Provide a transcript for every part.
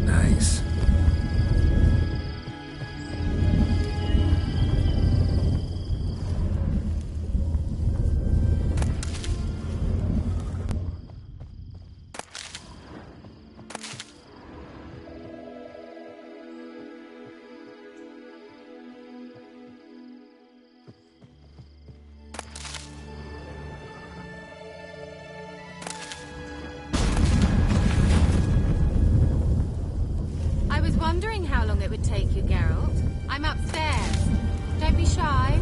Nice. Wondering how long it would take you, Geralt. I'm upstairs. Don't be shy.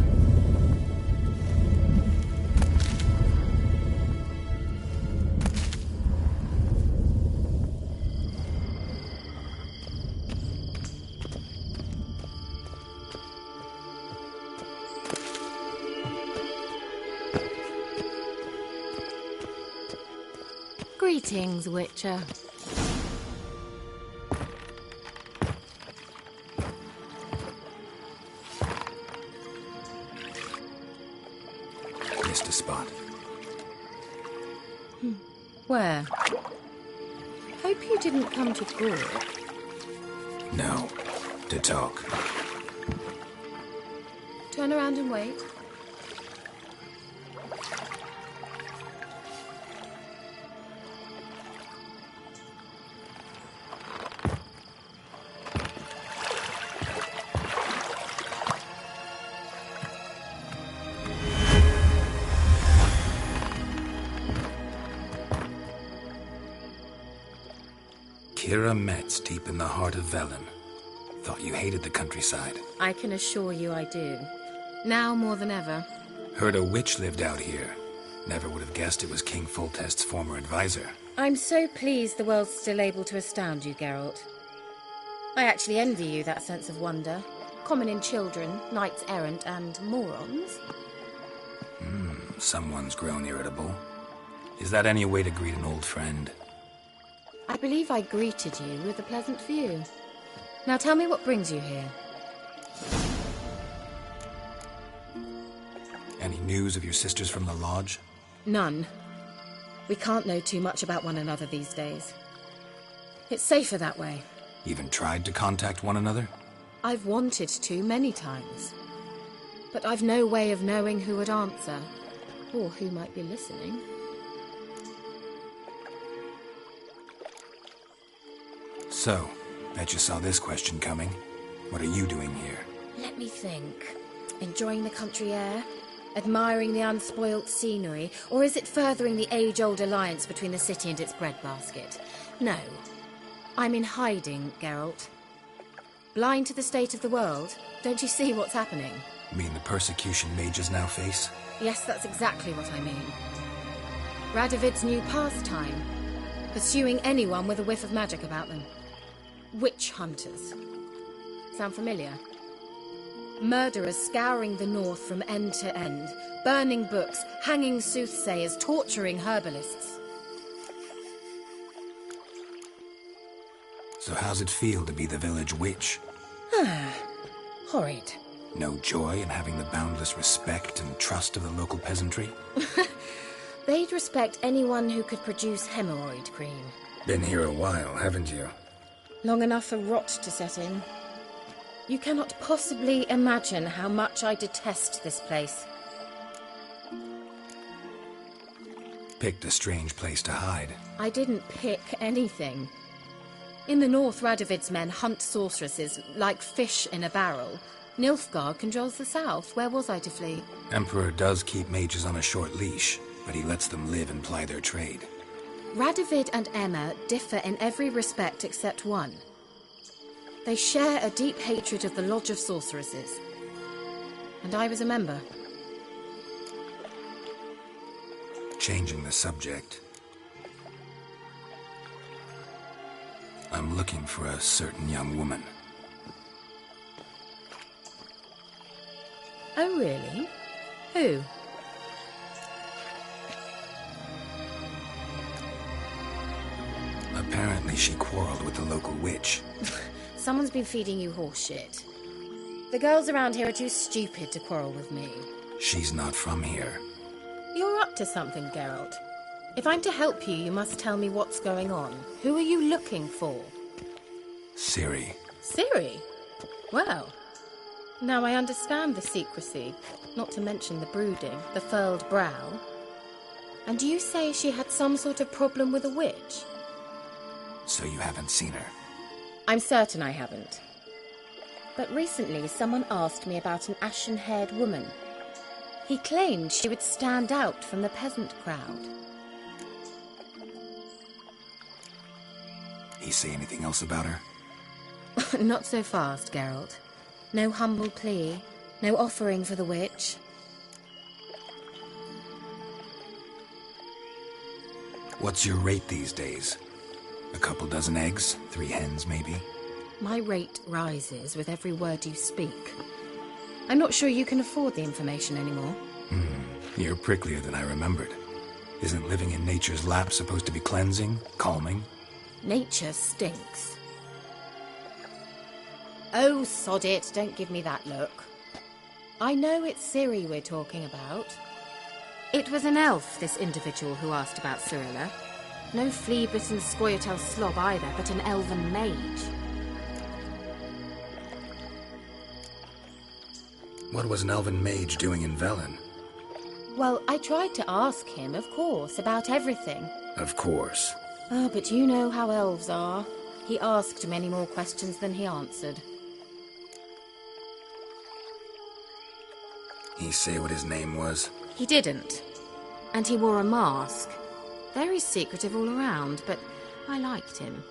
Greetings, Witcher. Missed a spot. Where? Hope you didn't come to Gore. No. To talk. Turn around and wait. Kira Metz, deep in the heart of Velen. Thought you hated the countryside. I can assure you I do. Now more than ever. Heard a witch lived out here. Never would have guessed it was King Foltest's former advisor. I'm so pleased the world's still able to astound you, Geralt. I actually envy you that sense of wonder. Common in children, knights errant, and morons. Someone's grown irritable. Is that any way to greet an old friend? I believe I greeted you with a pleasant view. Now tell me what brings you here. Any news of your sisters from the lodge? None. We can't know too much about one another these days. It's safer that way. Even tried to contact one another? I've wanted to many times. But I've no way of knowing who would answer, or who might be listening. So, bet you saw this question coming. What are you doing here? Let me think. Enjoying the country air? Admiring the unspoilt scenery? Or is it furthering the age-old alliance between the city and its breadbasket? No. I'm in hiding, Geralt. Blind to the state of the world? Don't you see what's happening? You mean the persecution mages now face? Yes, that's exactly what I mean. Radovid's new pastime. Pursuing anyone with a whiff of magic about them. Witch hunters. Sound familiar? Murderers scouring the north from end to end, burning books, hanging soothsayers, torturing herbalists. So how's it feel to be the village witch? Horrid. No joy in having the boundless respect and trust of the local peasantry? They'd respect anyone who could produce hemorrhoid cream. Been here a while, haven't you? Long enough for rot to set in. You cannot possibly imagine how much I detest this place. Picked a strange place to hide. I didn't pick anything. In the north, Radovid's men hunt sorceresses like fish in a barrel. Nilfgaard controls the south. Where was I to flee? Emperor does keep mages on a short leash, but he lets them live and ply their trade. Radovid and Emma differ in every respect except one. They share a deep hatred of the Lodge of Sorceresses. And I was a member. Changing the subject. I'm looking for a certain young woman. Oh, really? Who? Apparently she quarreled with the local witch. Someone's been feeding you horse shit. The girls around here are too stupid to quarrel with me. She's not from here. You're up to something, Geralt. If I'm to help you, you must tell me what's going on. Who are you looking for? Ciri. Ciri? Well, now I understand the secrecy, not to mention the brooding, the furled brow. And you say she had some sort of problem with a witch? So you haven't seen her? I'm certain I haven't. But recently someone asked me about an ashen-haired woman. He claimed she would stand out from the peasant crowd. He say anything else about her? Not so fast, Geralt. No humble plea, no offering for the witch. What's your rate these days? A couple dozen eggs? 3 hens, maybe? My rate rises with every word you speak. I'm not sure you can afford the information anymore. You're pricklier than I remembered. Isn't living in nature's lap supposed to be cleansing, calming? Nature stinks. Oh, sod it, don't give me that look. I know it's Ciri we're talking about. It was an elf, this individual who asked about Cirilla. No flea-bitten Scoia'tael slob either, but an elven mage. What was an elven mage doing in Velen? Well, I tried to ask him, of course, about everything. Of course. Oh, but you know how elves are. He asked many more questions than he answered. He say what his name was? He didn't. And he wore a mask. Very secretive all around, but I liked him.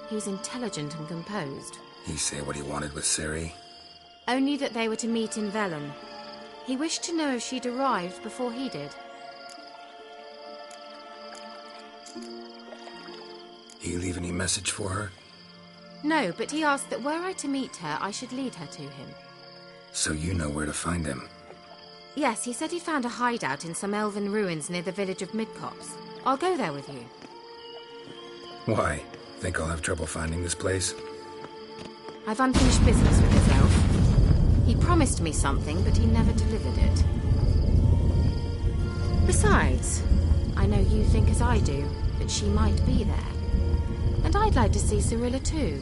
He was intelligent and composed. He say what he wanted with Ciri? Only that they were to meet in Velen. He wished to know if she'd arrived before he did. He leave any message for her? No, but he asked that were I to meet her, I should lead her to him. So you know where to find him? Yes, he said he found a hideout in some elven ruins near the village of Midcopse. I'll go there with you. Why? Think I'll have trouble finding this place? I've unfinished business with this elf. He promised me something, but he never delivered it. Besides, I know you think as I do, that she might be there. And I'd like to see Cirilla too.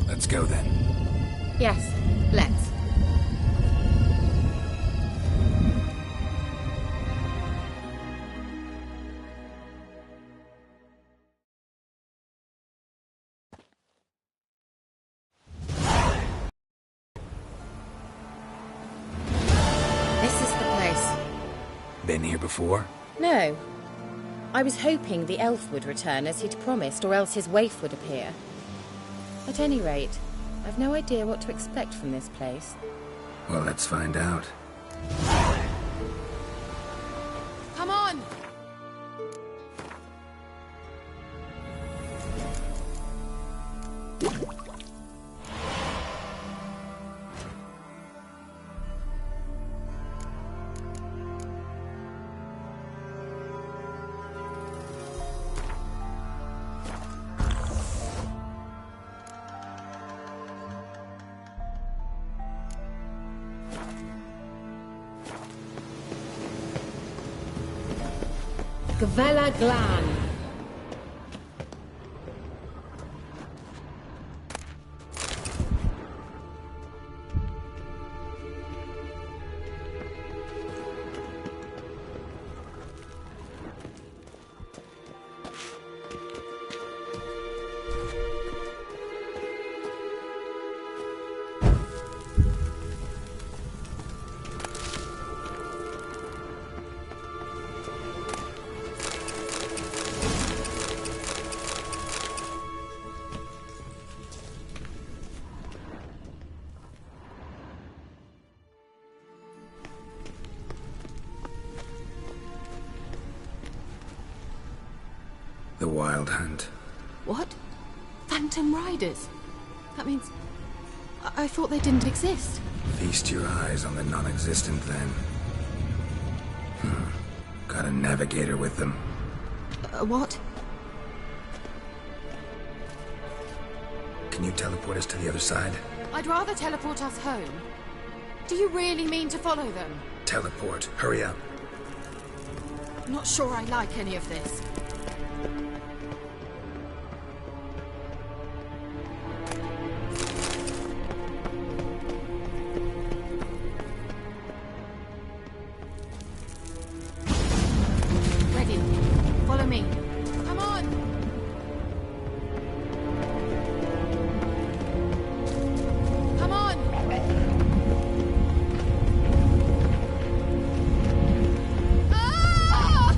Let's go then. Yes, let's. This is the place. Been here before? No. I was hoping the elf would return as he'd promised, or else his waif would appear. At any rate, I've no idea what to expect from this place. Well, let's find out. Come on! Gvella Glan. The Wild Hunt. What? Phantom Riders? That means... I thought they didn't exist. Feast your eyes on the non-existent then. Got a navigator with them. What? Can you teleport us to the other side? I'd rather teleport us home. Do you really mean to follow them? Teleport. Hurry up. Not sure I like any of this. Ready. Follow me. Come on! Come on! Ah!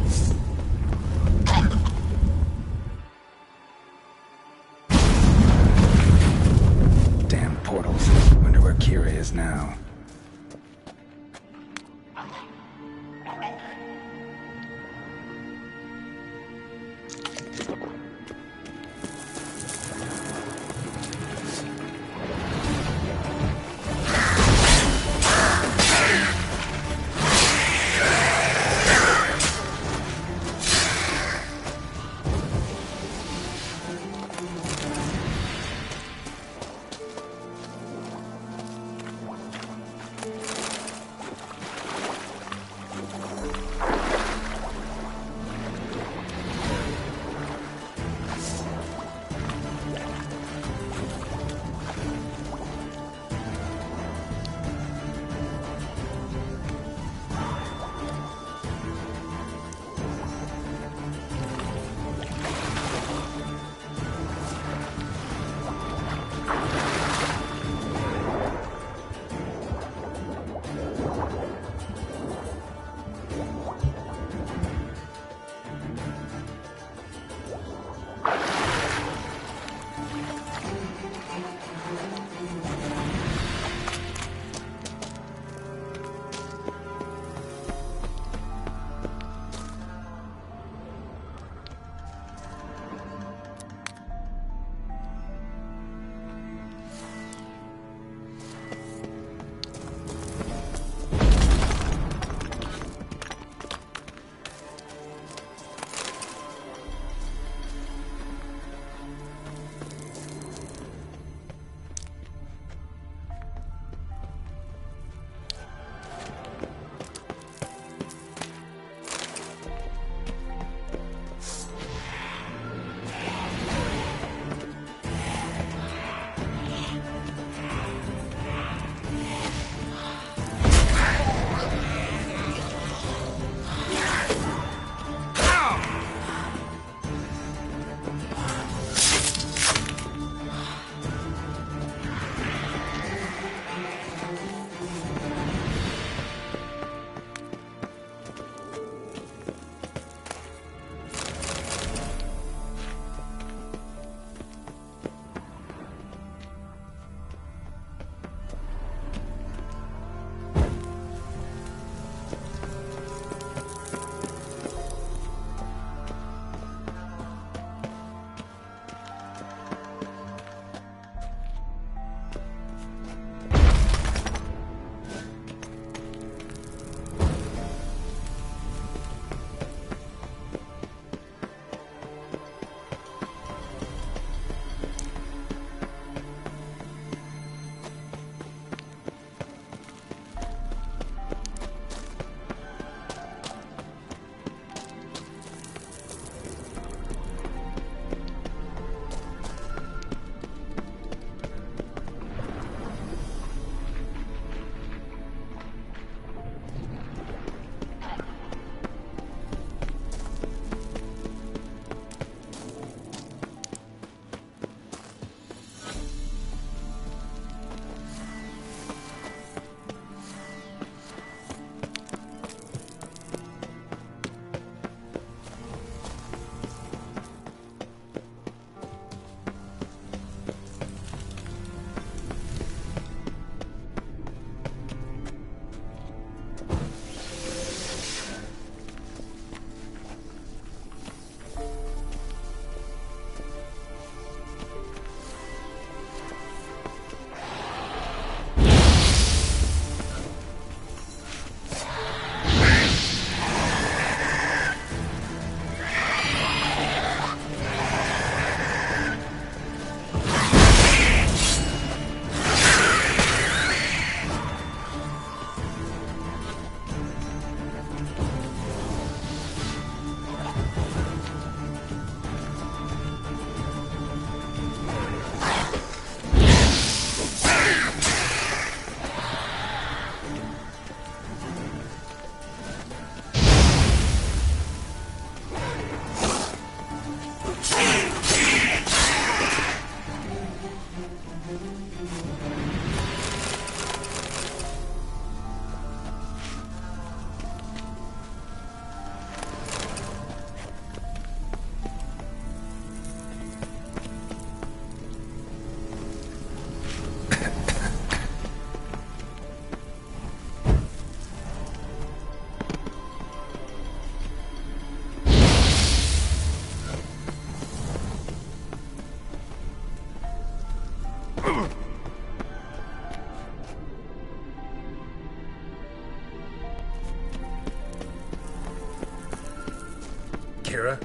Kira?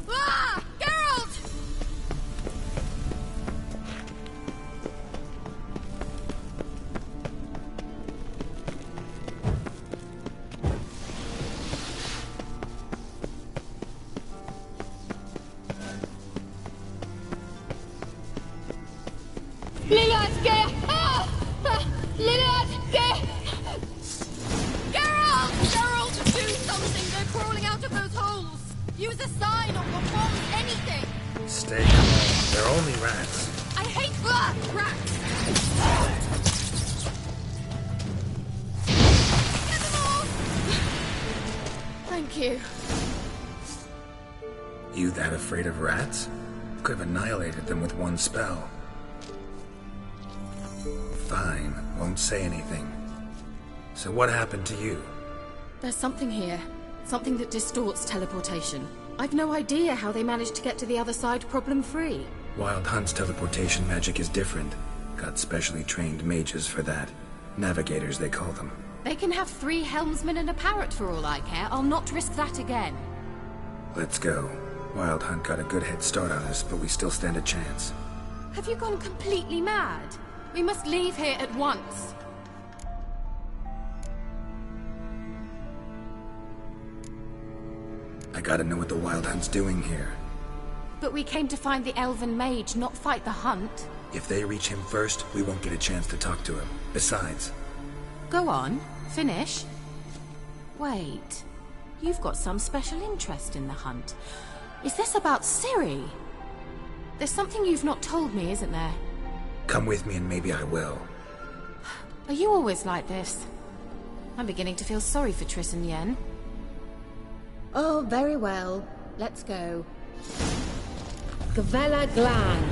Ah! Geralt! Lilith, get! Ah! Lilith, get! Geralt! Geralt, do something! They're crawling out of those holes! Use a sign or perform anything! Stay calm. They're only rats. I hate rats! Get them all! Thank you. You that afraid of rats? Could have annihilated them with one spell. Fine, won't say anything. So what happened to you? There's something here. Something that distorts teleportation. I've no idea how they managed to get to the other side problem-free. Wild Hunt's teleportation magic is different. Got specially trained mages for that. Navigators, they call them. They can have 3 helmsmen and a parrot for all I care. I'll not risk that again. Let's go. Wild Hunt got a good head start on us, but we still stand a chance. Have you gone completely mad? We must leave here at once. I gotta know what the Wild Hunt's doing here. But we came to find the elven mage, not fight the hunt. If they reach him first, we won't get a chance to talk to him. Besides... Go on, finish. Wait, you've got some special interest in the hunt. Is this about Ciri? There's something you've not told me, isn't there? Come with me and maybe I will. Are you always like this? I'm beginning to feel sorry for Triss and Yen. Oh, very well. Let's go. Gavella Glan.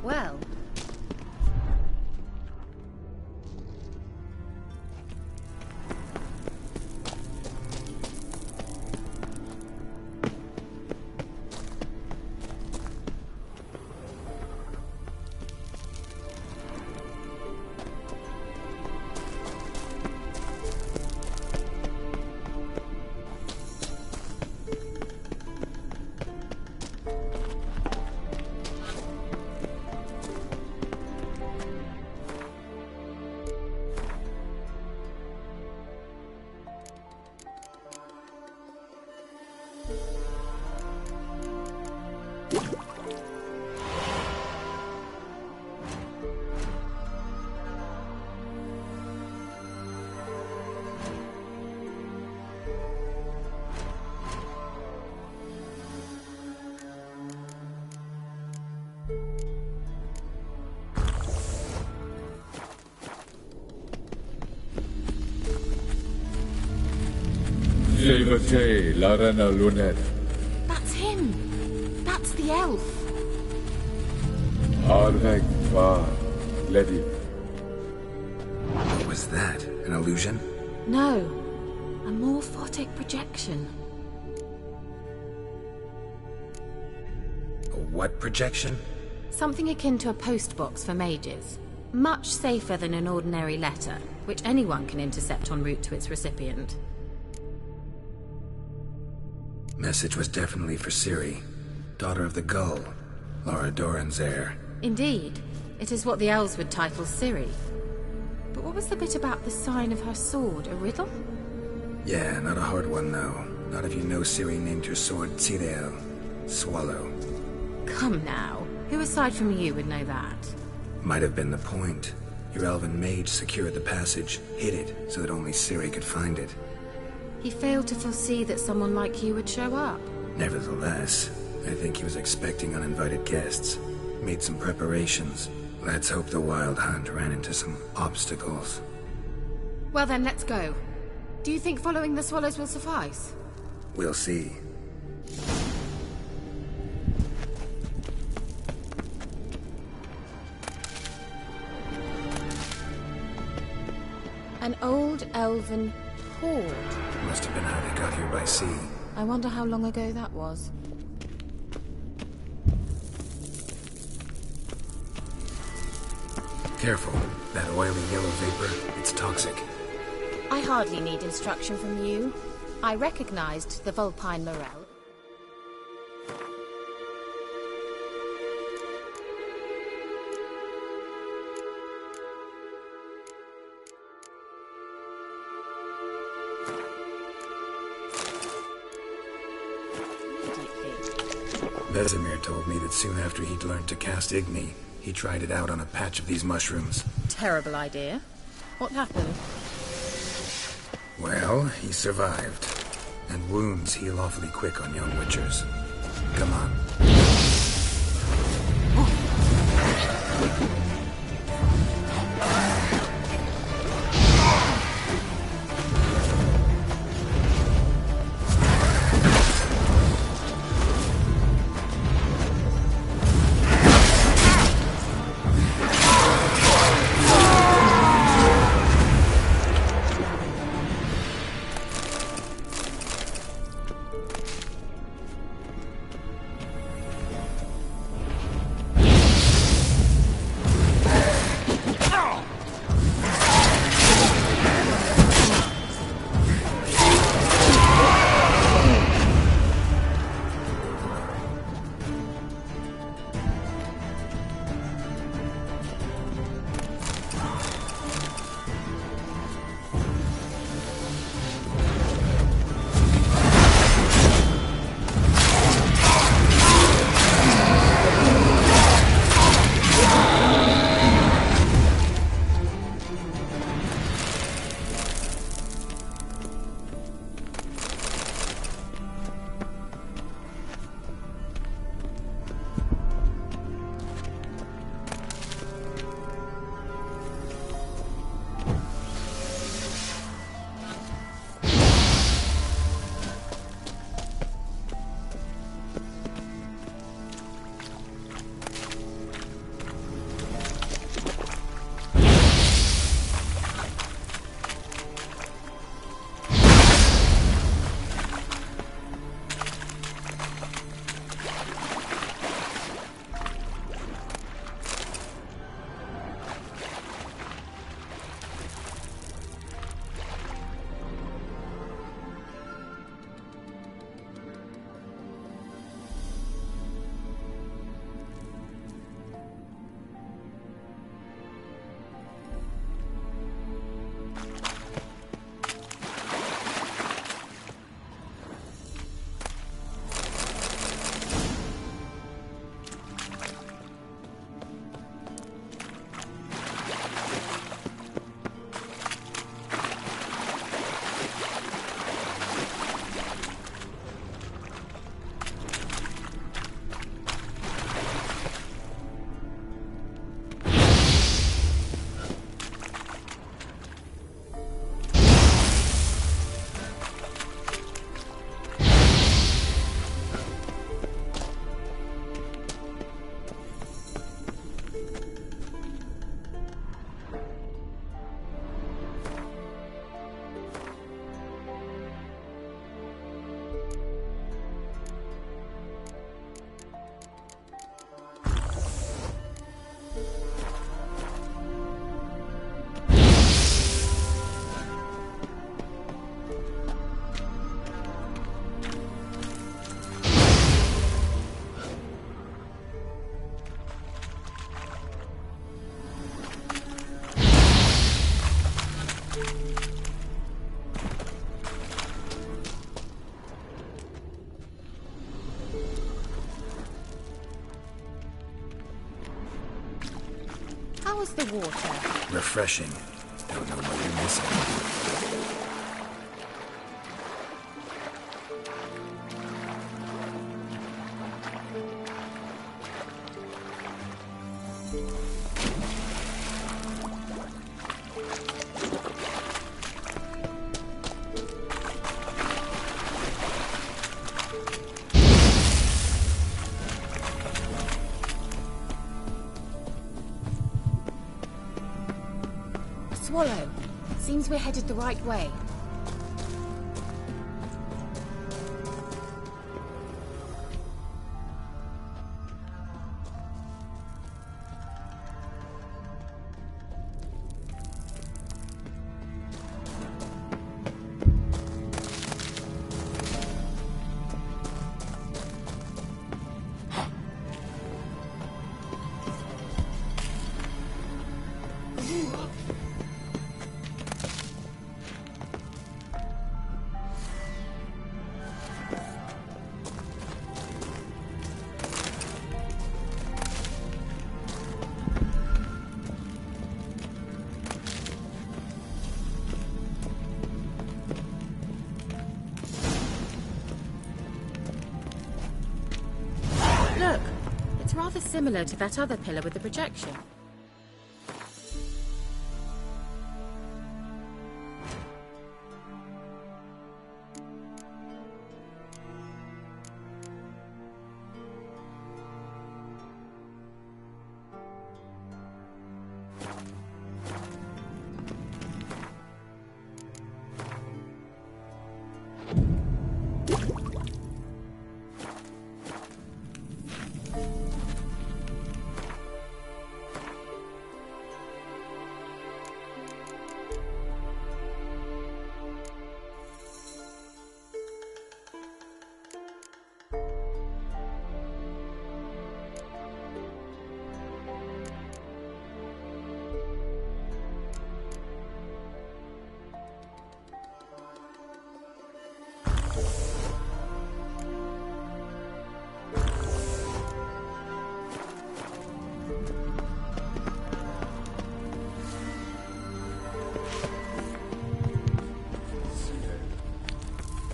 Well. That's him. That's the elf. What was that? An illusion? No. A morphotic projection. A what projection? Something akin to a postbox for mages. Much safer than an ordinary letter, which anyone can intercept en route to its recipient. Message was definitely for Ciri, daughter of the Gull, Lara Doran's heir. Indeed. It is what the elves would title Ciri. But what was the bit about the sign of her sword? A riddle? Yeah, not a hard one though. Not if you know Ciri named her sword Tsireel, Swallow. Come now. Who aside from you would know that? Might have been the point. Your elven mage secured the passage, hid it, so that only Ciri could find it. He failed to foresee that someone like you would show up. Nevertheless, I think he was expecting uninvited guests. Made some preparations. Let's hope the Wild Hunt ran into some obstacles. Well then, let's go. Do you think following the swallows will suffice? We'll see. elven horde. Must have been how they got here by sea. I wonder how long ago that was. Careful. That oily yellow vapor, it's toxic. I hardly need instruction from you. I recognized the vulpine morel. Vesemir told me that soon after he'd learned to cast Igni, he tried it out on a patch of these mushrooms. Terrible idea. What happened? Well, he survived. And wounds heal awfully quick on young witchers. Come on. How was the water? Refreshing. Don't know what you're missing. Swallow. Seems we're headed the right way. Look, it's rather similar to that other pillar with the projection.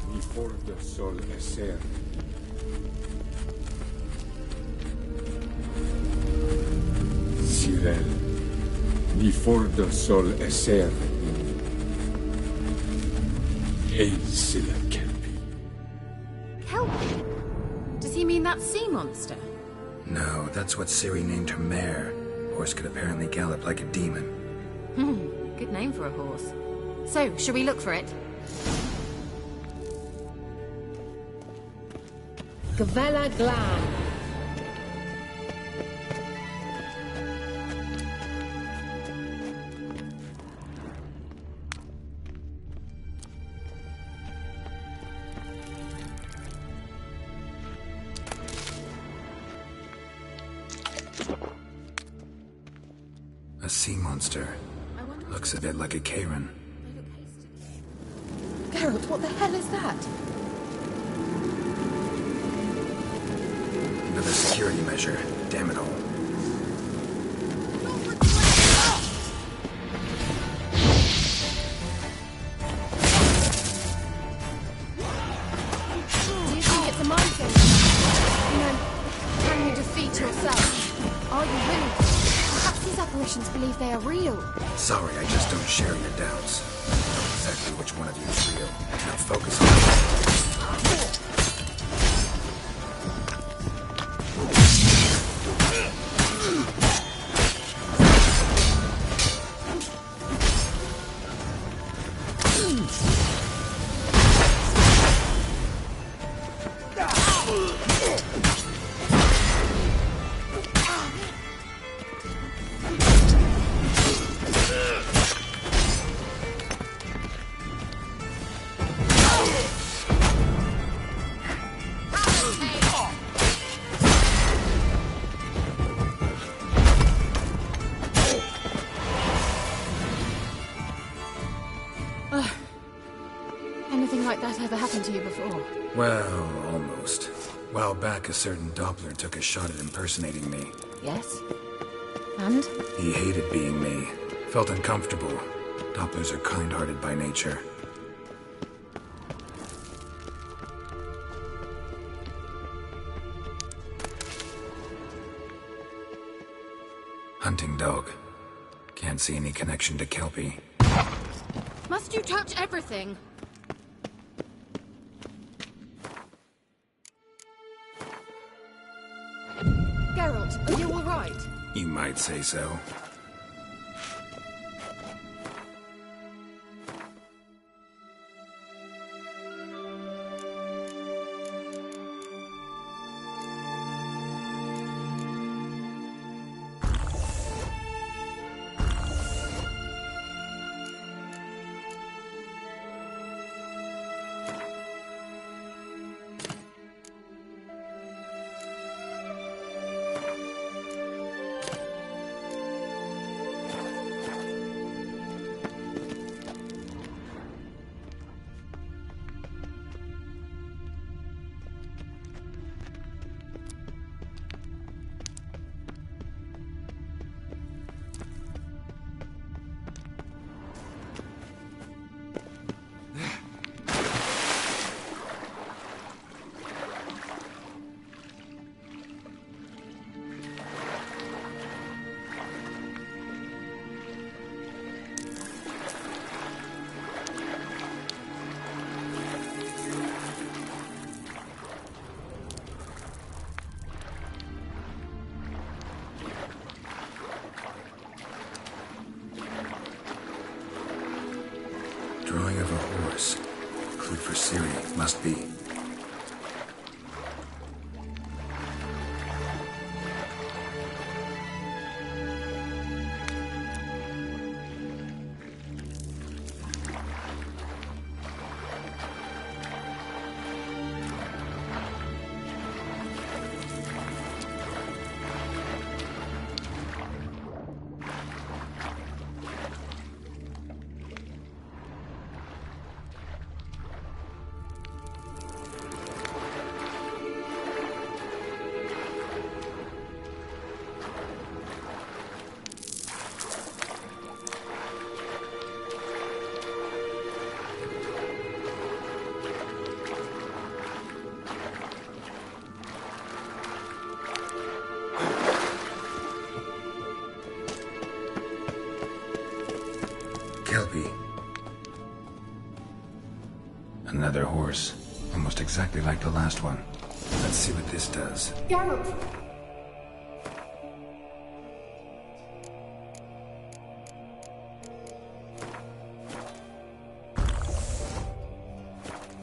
Ni sol es ser. Cyril, ni fordo sol es ser. C'est la Kelpie. Kelpie? Does he mean that sea monster? No, that's what Ciri named her mare. Horse could apparently gallop like a demon. Good name for a horse. So, shall we look for it? Gavella Glan. A sea monster. Looks a bit like a Karen. Geralt, what the hell is that? Another security measure. Damn it all. Do you think it's a mind game? You know, can you defeat yourself? Are you willing? Perhaps these apparitions believe they are real. Sorry, I just don't share your doubts. I know exactly which one of you is real. Now focus on it. Anything like that ever happened to you before? Well, almost. While back, a certain Doppler took a shot at impersonating me. Yes. And? He hated being me. Felt uncomfortable. Dopplers are kind-hearted by nature. Hunting dog. Can't see any connection to Kelpie. Must you touch everything? Geralt, are you all right? You might say so. horse. Clue for Ciri, must be. Kelpie. Another horse. Almost exactly like the last one. Let's see what this does. Geralt!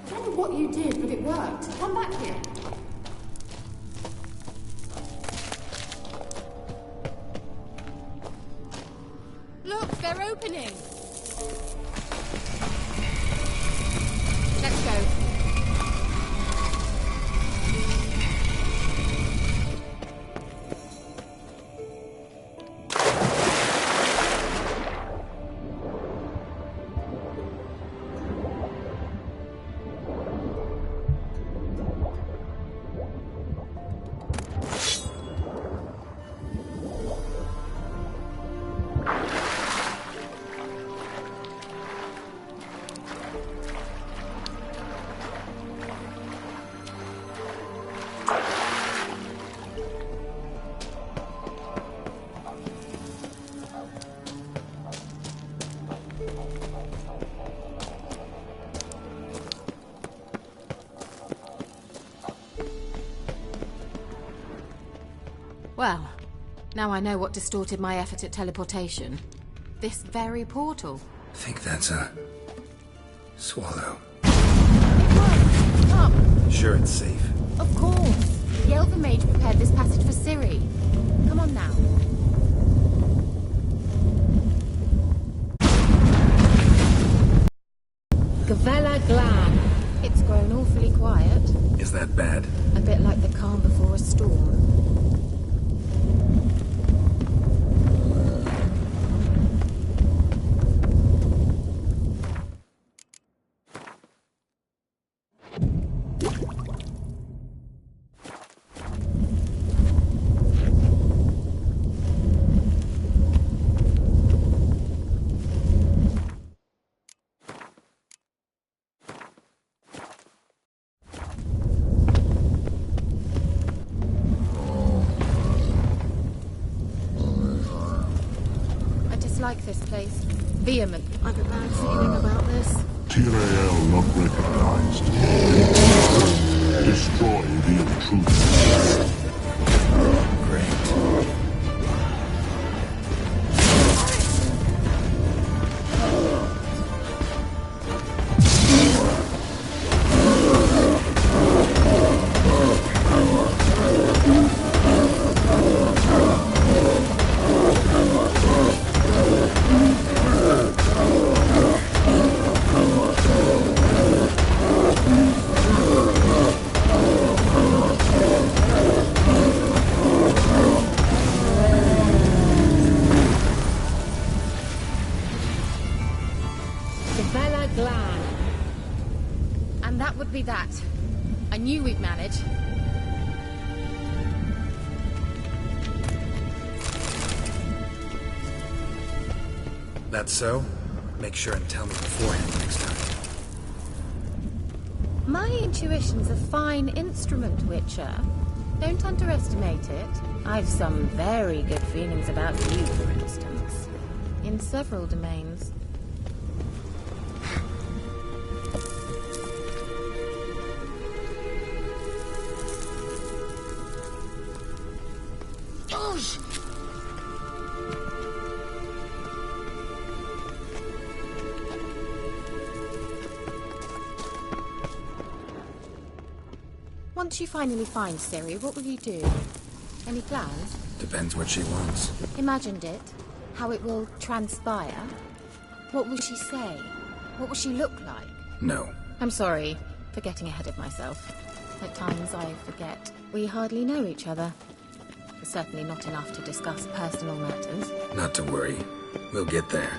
I don't know what you did, but it worked. Come back here. Look, they're opening! Let's go. Well, now I know what distorted my effort at teleportation. This very portal. Think that's a... swallow. Up! Sure it's safe. Of course! The Elven Mage prepared this passage for Ciri. Come on now. Gavella Glan. It's grown awfully quiet. Is that bad? A bit like the calm before a storm. Like this place. Vehement. I've a bad feeling about this. Tyrael not recognized. Destroy the intruder. Great. And that would be that. I knew we'd manage. That's so? Make sure and tell me beforehand next time. My intuition's a fine instrument, Witcher. Don't underestimate it. I've some very good feelings about you, for instance. In several domains. Once you finally find Ciri, what will you do? Any plans? Depends what she wants. Imagined it? How it will transpire? What will she say? What will she look like? No. I'm sorry for getting ahead of myself. At times I forget we hardly know each other. Certainly not enough to discuss personal matters. Not to worry. We'll get there.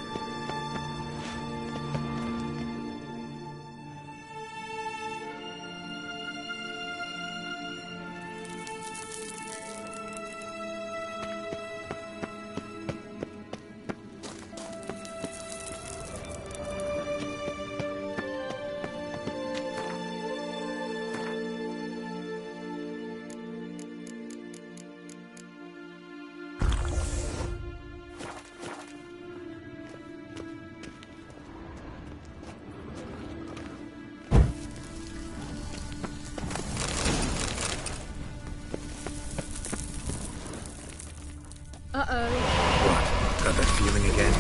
Uh-oh. What? Got that feeling again?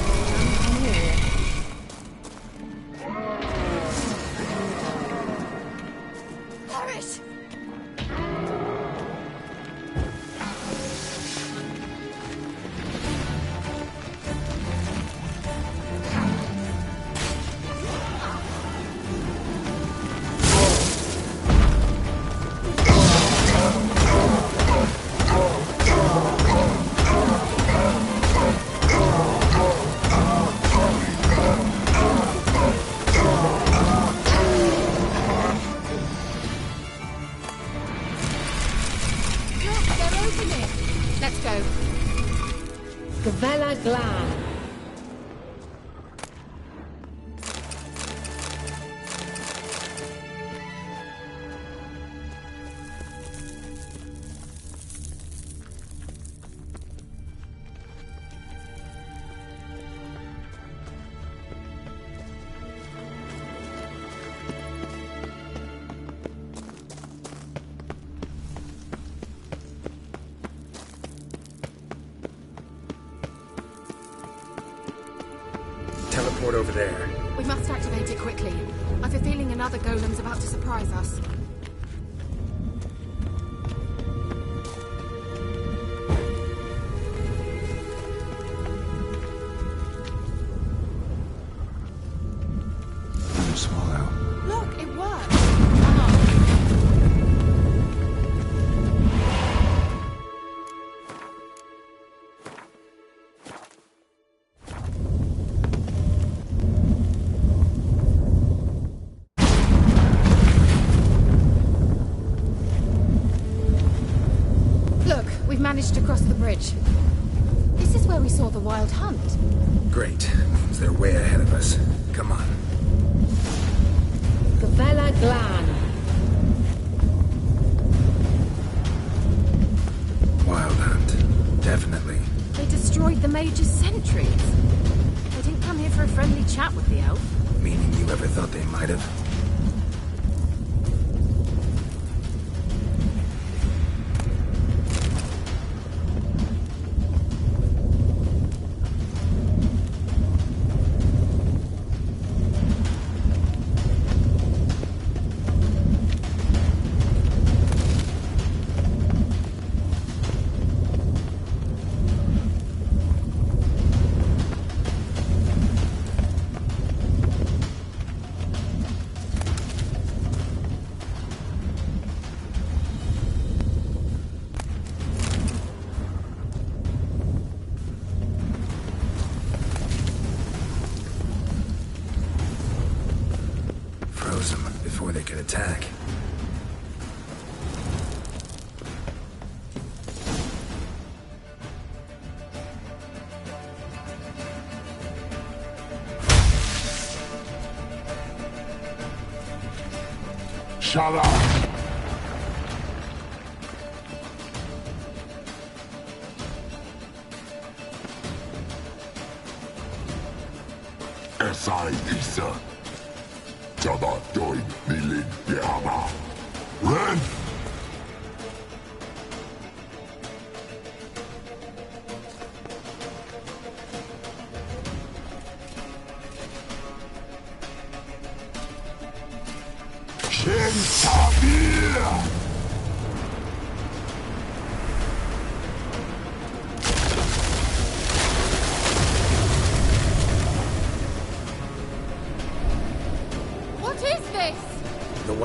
Boris! Let's go. Gavella Glan. Teleport over there. We must activate it quickly. I've a feeling another golem's about to surprise us. Swallow. Look, it worked! Come on. Look, we've managed to cross the bridge. This is where we saw the wild hunt. Great. Means they're way ahead of us. Come on. Gavella Glan. Wild hunt. Definitely. They destroyed the Major's sentries. They didn't come here for a friendly chat with the elf. Meaning you ever thought they might have? Froze them before they could attack. Shut up! S.I. Isa. Jada doin nilin yama. Ren! Shin Tabir!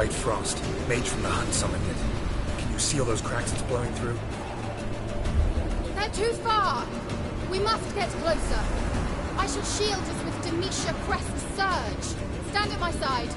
white frost. Mage from the Hunt summoned it. Can you seal those cracks it's blowing through? They're too far! We must get closer. I shall shield us with Demetia Crest's surge. Stand at my side.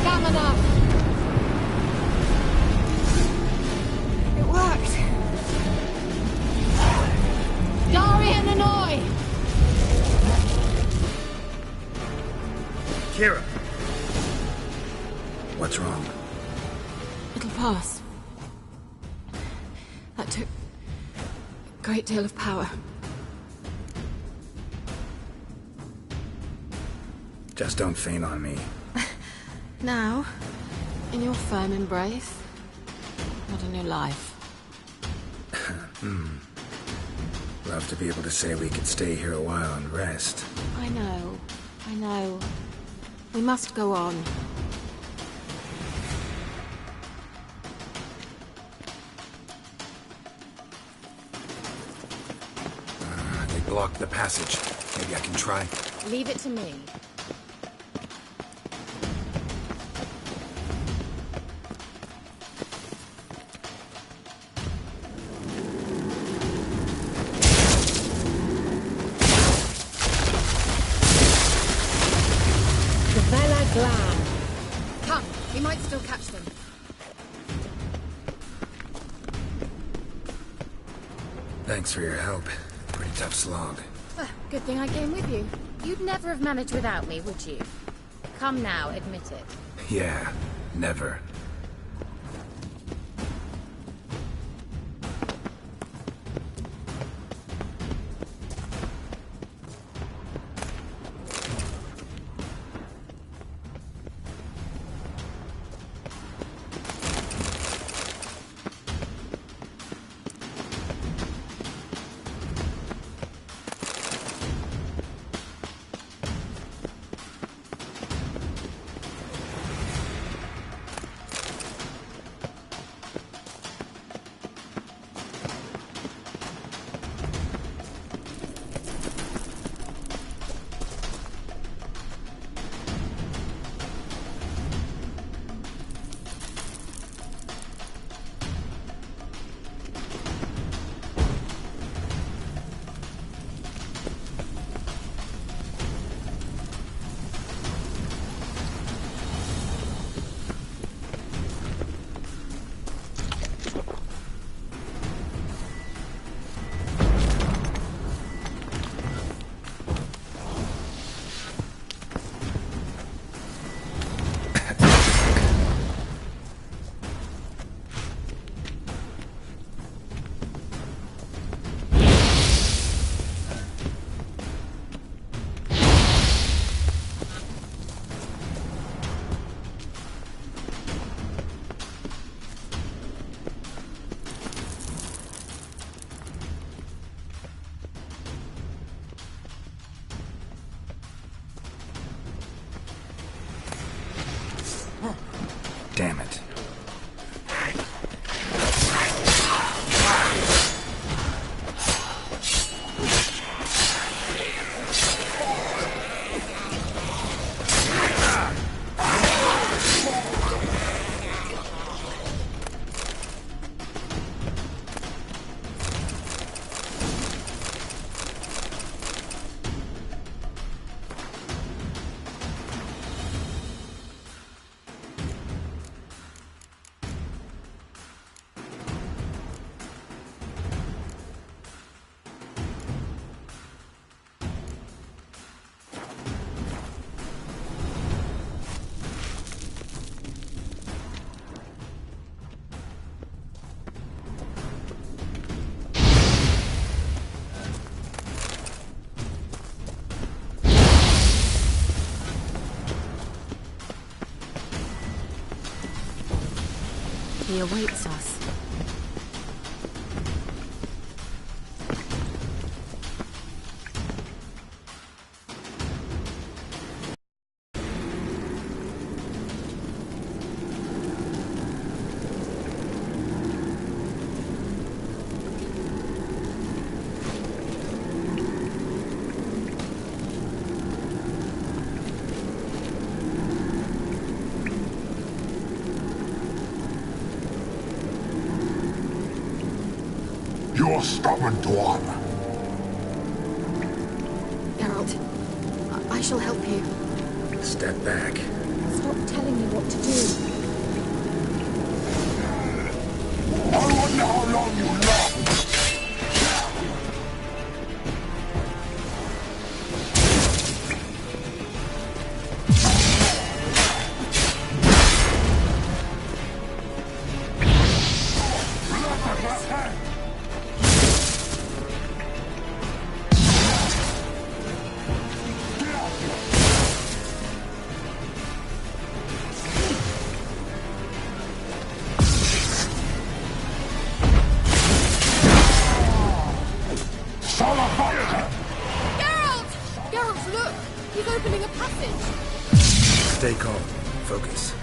stamina! It worked! Dari and Annoy! Kira! What's wrong? It'll pass. That took a great deal of power. Just don't faint on me. Now, in your firm embrace, what a new life. Love to be able to say we could stay here a while and rest. I know. We must go on. They blocked the passage. Maybe I can try. Leave it to me. Come, we might still catch them. Thanks for your help. Pretty tough slog. Good thing I came with you. You'd never have managed without me, would you? Come now, admit it. Yeah, never. Damn it. He awaits us. You're stubborn, Dwan. Geralt, I shall help you. Step back. Stop telling me what to do. Stay calm. Focus.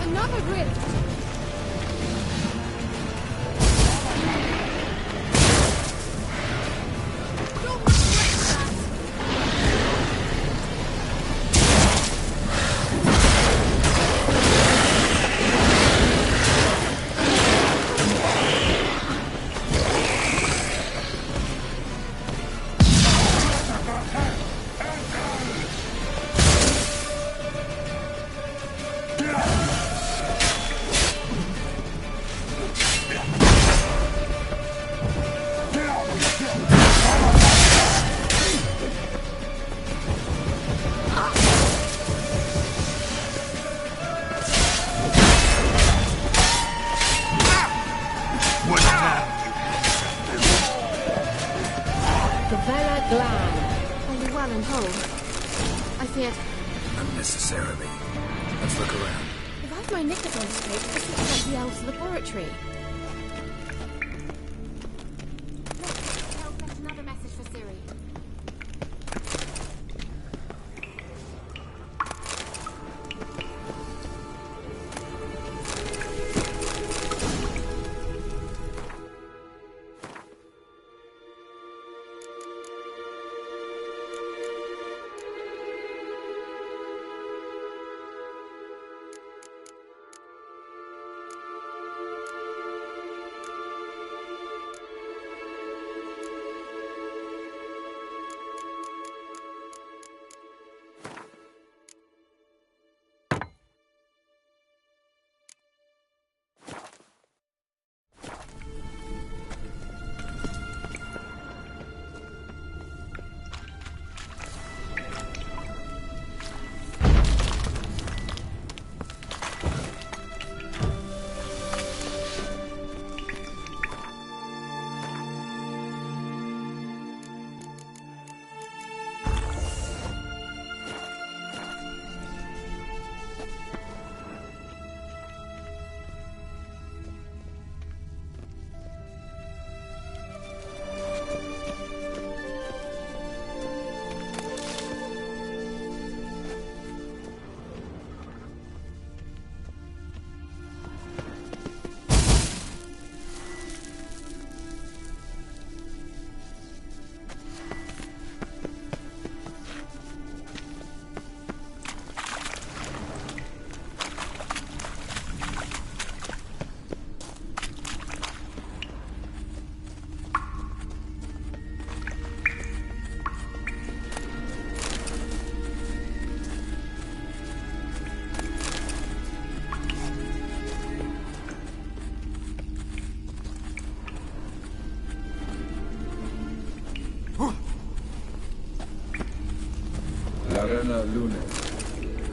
Another rift! Don't regret that! Well and whole. I feared... Unnecessarily. Let's look around. If I've my knickers on straight, this looks like the elf's laboratory. Look, the elf left another message for Ciri.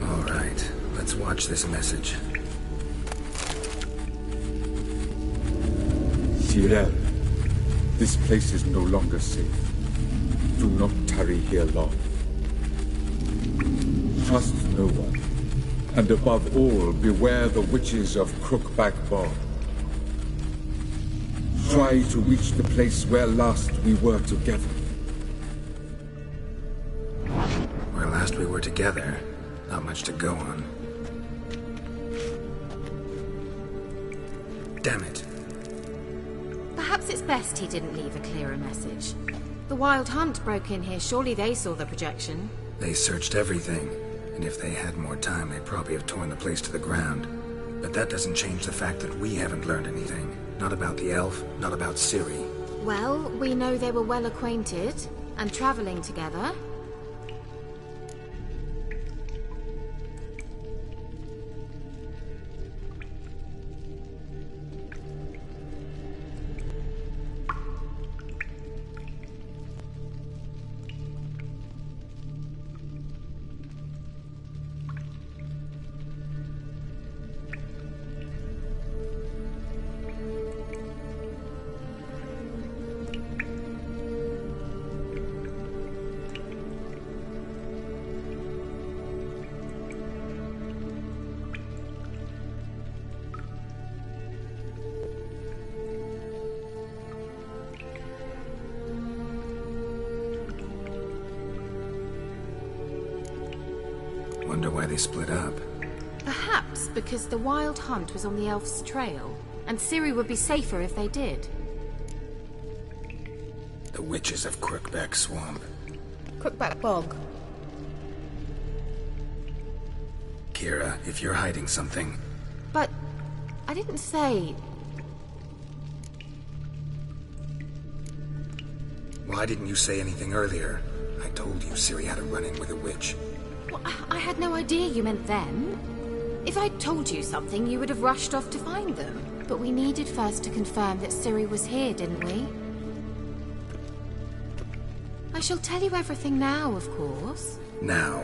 All right, let's watch this message. Tyrell, this place is no longer safe. Do not tarry here long. Trust no one, and above all, beware the witches of Crookback Bog. try to reach the place where last we were together. Where last we were together, not much to go on. Damn it. Perhaps it's best he didn't leave a clearer message. The Wild Hunt broke in here. Surely they saw the projection. They searched everything, and if they had more time, they'd probably have torn the place to the ground. But that doesn't change the fact that we haven't learned anything. Not about the elf, not about Ciri. Well, we know they were well acquainted and traveling together. Wonder why they split up. Perhaps because the Wild Hunt was on the elf's trail, and Ciri would be safer if they did. The witches of Crookback Swamp. Crookback Bog. Kira, if you're hiding something... But I didn't say... Why didn't you say anything earlier? I told you Ciri had a run-in with a witch. Well, I had no idea you meant them. If I'd told you something, you would have rushed off to find them. But we needed first to confirm that Ciri was here, didn't we? I shall tell you everything now, of course. Now?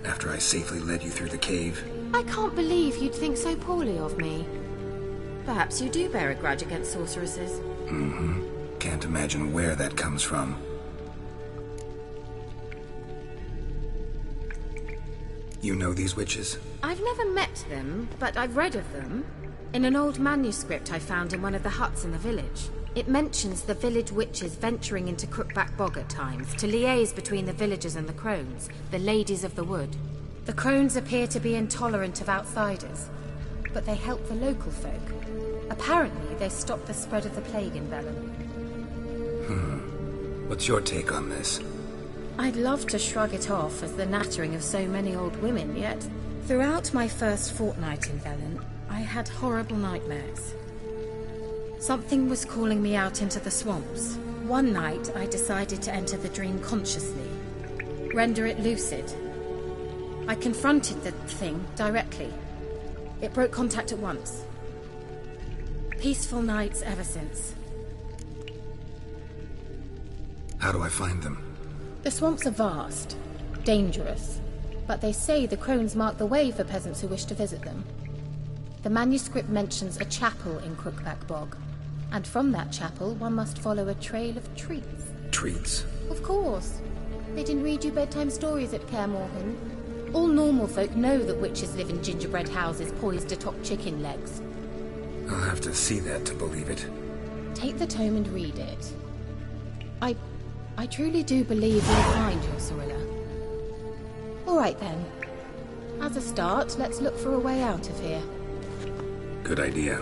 After I safely led you through the cave? I can't believe you'd think so poorly of me. Perhaps you do bear a grudge against sorceresses. Mm-hmm. Can't imagine where that comes from. You know these witches? I've never met them, but I've read of them. In an old manuscript I found in one of the huts in the village. It mentions the village witches venturing into Crookback Bog at times to liaise between the villagers and the crones, the ladies of the wood. The crones appear to be intolerant of outsiders, but they help the local folk. Apparently, they stopped the spread of the plague in Velen. What's your take on this? I'd love to shrug it off as the nattering of so many old women, yet throughout my first fortnight in Velen, I had horrible nightmares. Something was calling me out into the swamps. One night, I decided to enter the dream consciously, render it lucid. I confronted the thing directly. It broke contact at once. Peaceful nights ever since. How do I find them? The swamps are vast, dangerous, but they say the crones mark the way for peasants who wish to visit them. The manuscript mentions a chapel in Crookback Bog, and from that chapel one must follow a trail of treats. Treats? Of course. They didn't read you bedtime stories at Kaer Morhen. All normal folk know that witches live in gingerbread houses poised atop chicken legs. I'll have to see that to believe it. Take the tome and read it. I truly do believe you'll find your Cirilla. All right then. As a start, let's look for a way out of here. Good idea.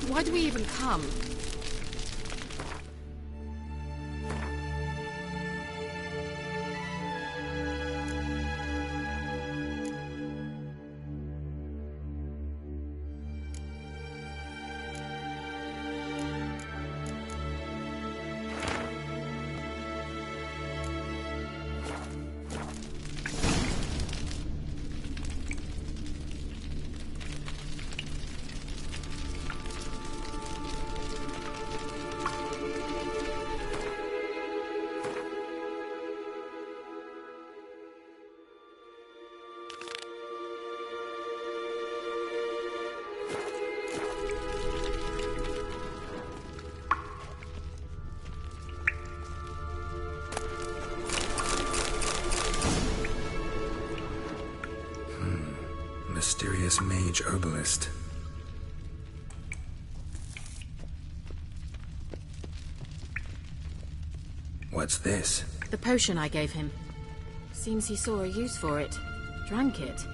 Why do we even come? Mysterious mage herbalist. What's this? The potion I gave him. Seems he saw a use for it. Drank it.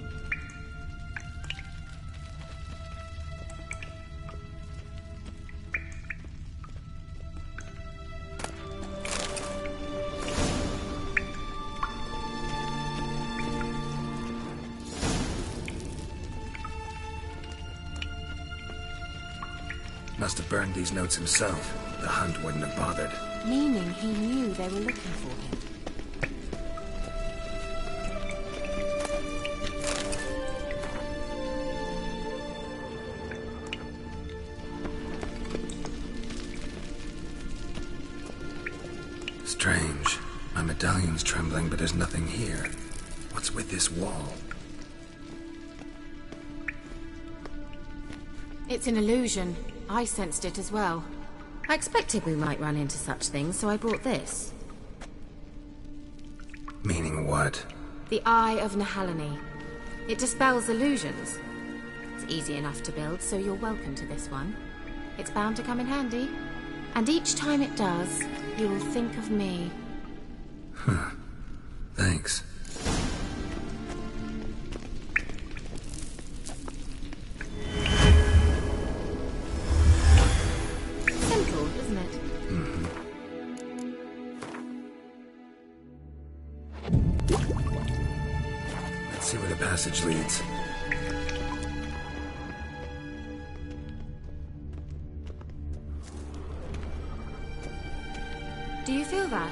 Must have burned these notes himself. The hunt wouldn't have bothered. Meaning he knew they were looking for him. Strange. My medallion's trembling, but there's nothing here. What's with this wall? It's an illusion. I sensed it as well. I expected we might run into such things, so I brought this. Meaning what? The Eye of Nehaleni. It dispels illusions. It's easy enough to build, so you're welcome to this one. It's bound to come in handy. And each time it does, you will think of me. Huh. Thanks. Simple, isn't it? Let's see where the passage leads. Do you feel that?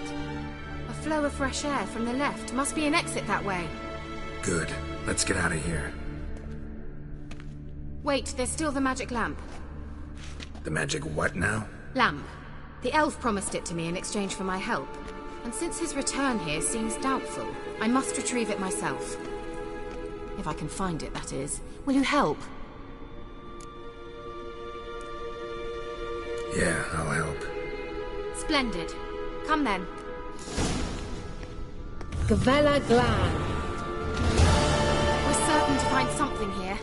A flow of fresh air from the left. Must be an exit that way. Good. Let's get out of here. Wait, there's still the magic lamp. The magic what now? Lamp. The elf promised it to me in exchange for my help. And since his return here seems doubtful, I must retrieve it myself. If I can find it, that is. Will you help? Yeah, I'll help. Splendid. Come then. Gavella Glan. We're certain to find something here.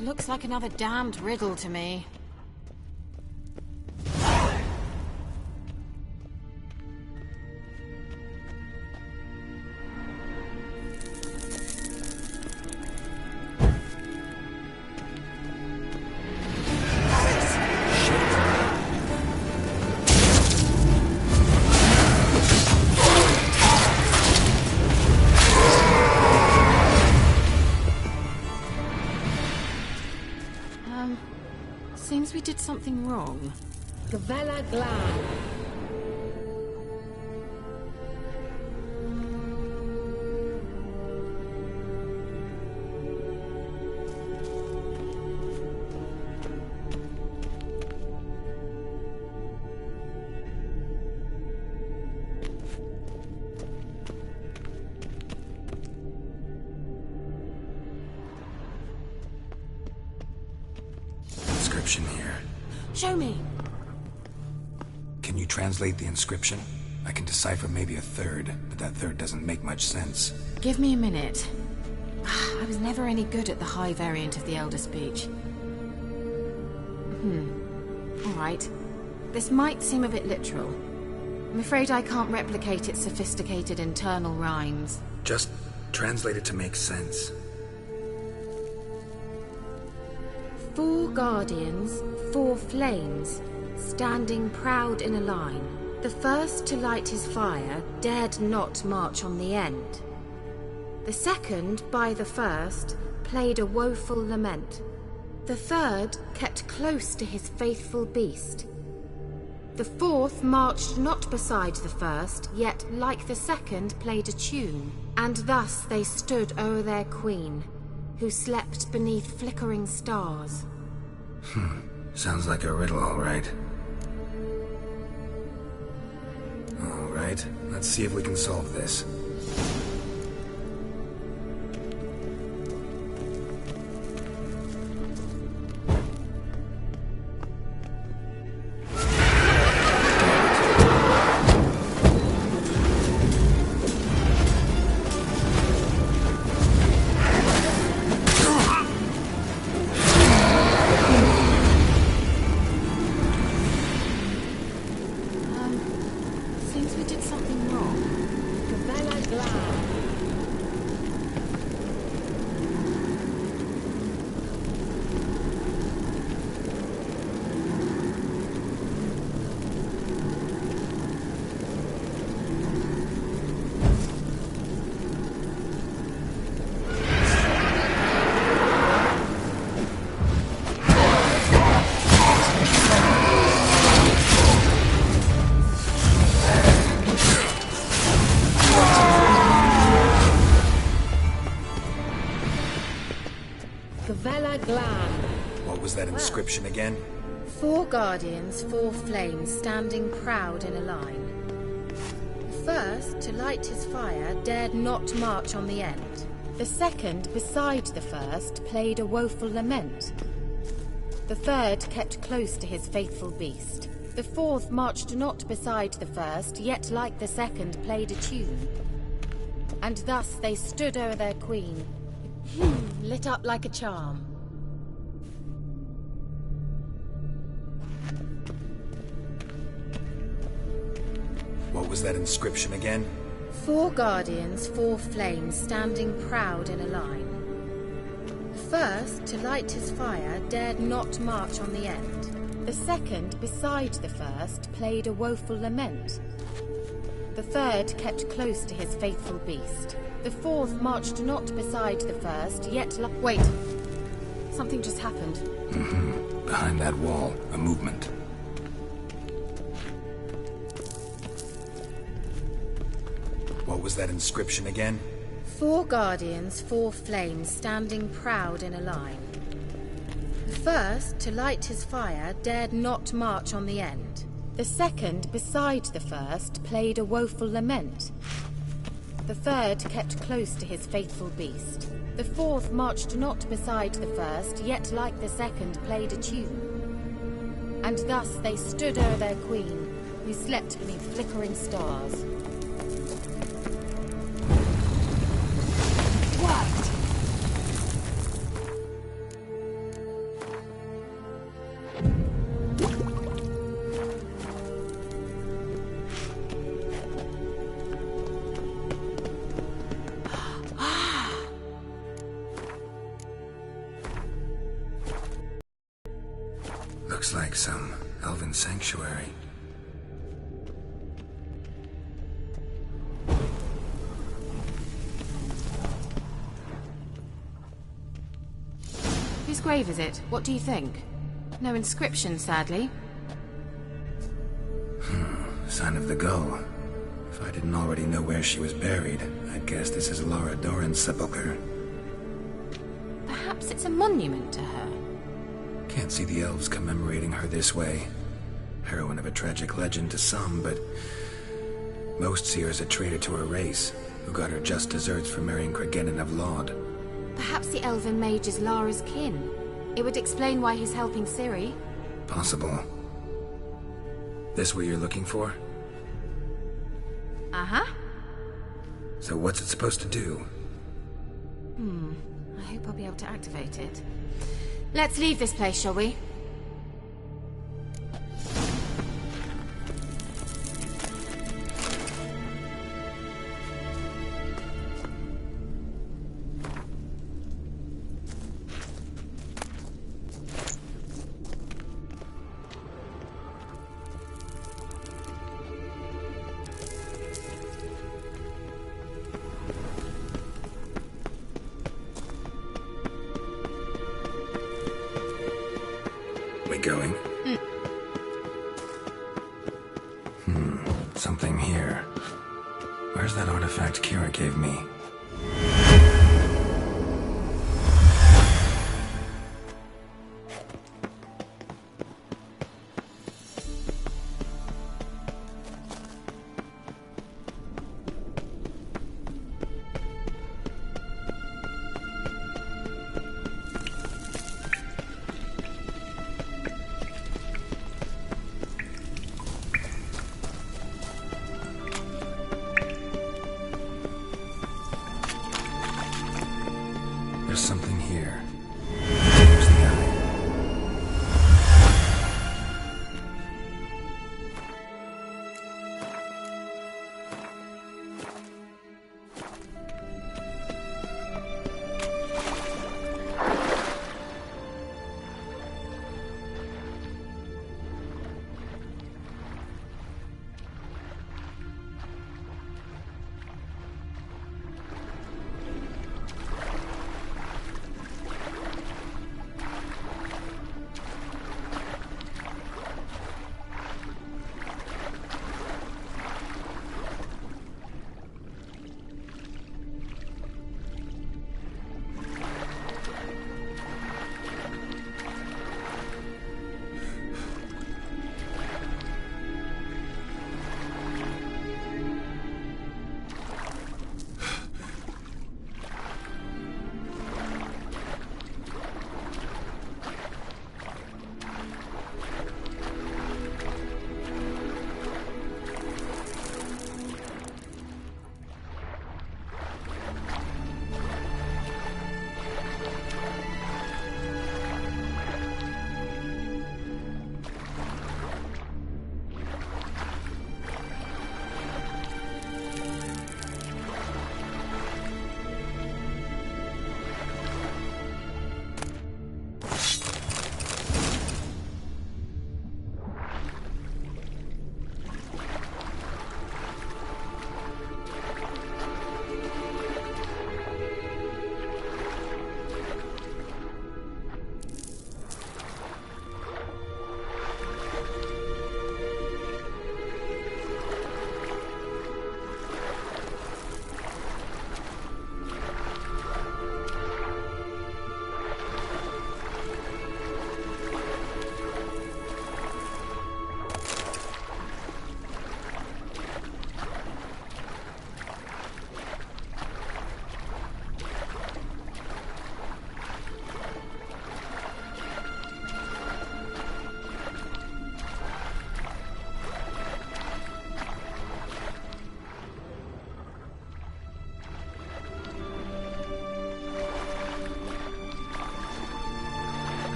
Looks like another damned riddle to me. Seems we did something wrong. Gavella Glan. Inscription here. Show me. Can you translate the inscription? I can decipher maybe a third, but that third doesn't make much sense. Give me a minute. I was never any good at the high variant of the Elder Speech. Alright. This might seem a bit literal. I'm afraid I can't replicate its sophisticated internal rhymes. Just translate it to make sense. 4 guardians, 4 flames, standing proud in a line. The first to light his fire dared not march on the end. The second, by the first, played a woeful lament. The third kept close to his faithful beast. The fourth marched not beside the first, yet like the second played a tune. And thus they stood o'er their queen, who slept beneath flickering stars. Sounds like a riddle, all right. All right, let's see if we can solve this. Seems we did something wrong. Gavella Glan. Gavella Glan. What was that inscription again? 4 guardians, 4 flames, standing proud in a line. The first, to light his fire, dared not march on the end. The second, beside the first, played a woeful lament. The third kept close to his faithful beast. The fourth marched not beside the first, yet like the second played a tune. And thus they stood o'er their queen, lit up like a charm. What was that inscription again? 4 guardians, 4 flames, standing proud in a line. The first, to light his fire, dared not march on the end. The second, beside the first, played a woeful lament. The third kept close to his faithful beast. The fourth marched not beside the first, yet wait! Something just happened. Behind that wall, a movement. What was that inscription again? 4 guardians, 4 flames, standing proud in a line. The first, to light his fire, dared not march on the end. The second, beside the first, played a woeful lament. The third kept close to his faithful beast. The fourth marched not beside the first, yet like the second played a tune. And thus they stood o'er their queen, who slept beneath flickering stars. Looks like some elven sanctuary. Whose grave is it? What do you think? No inscription, sadly. Sign of the gull. If I didn't already know where she was buried, I'd guess this is Laura Doran's sepulcher. Perhaps it's a monument to her. Can't see the elves commemorating her this way. Heroine of a tragic legend to some, but most see her as a traitor to her race, who got her just deserts for marrying Cregennan of Laud. Perhaps the elven mage is Lara's kin. It would explain why he's helping Ciri. Possible. This what you're looking for? Uh-huh. So what's it supposed to do? I hope I'll be able to activate it. Let's leave this place, shall we? we going? Something here. Where's that artifact Kira gave me? There's something here. Here's the alley.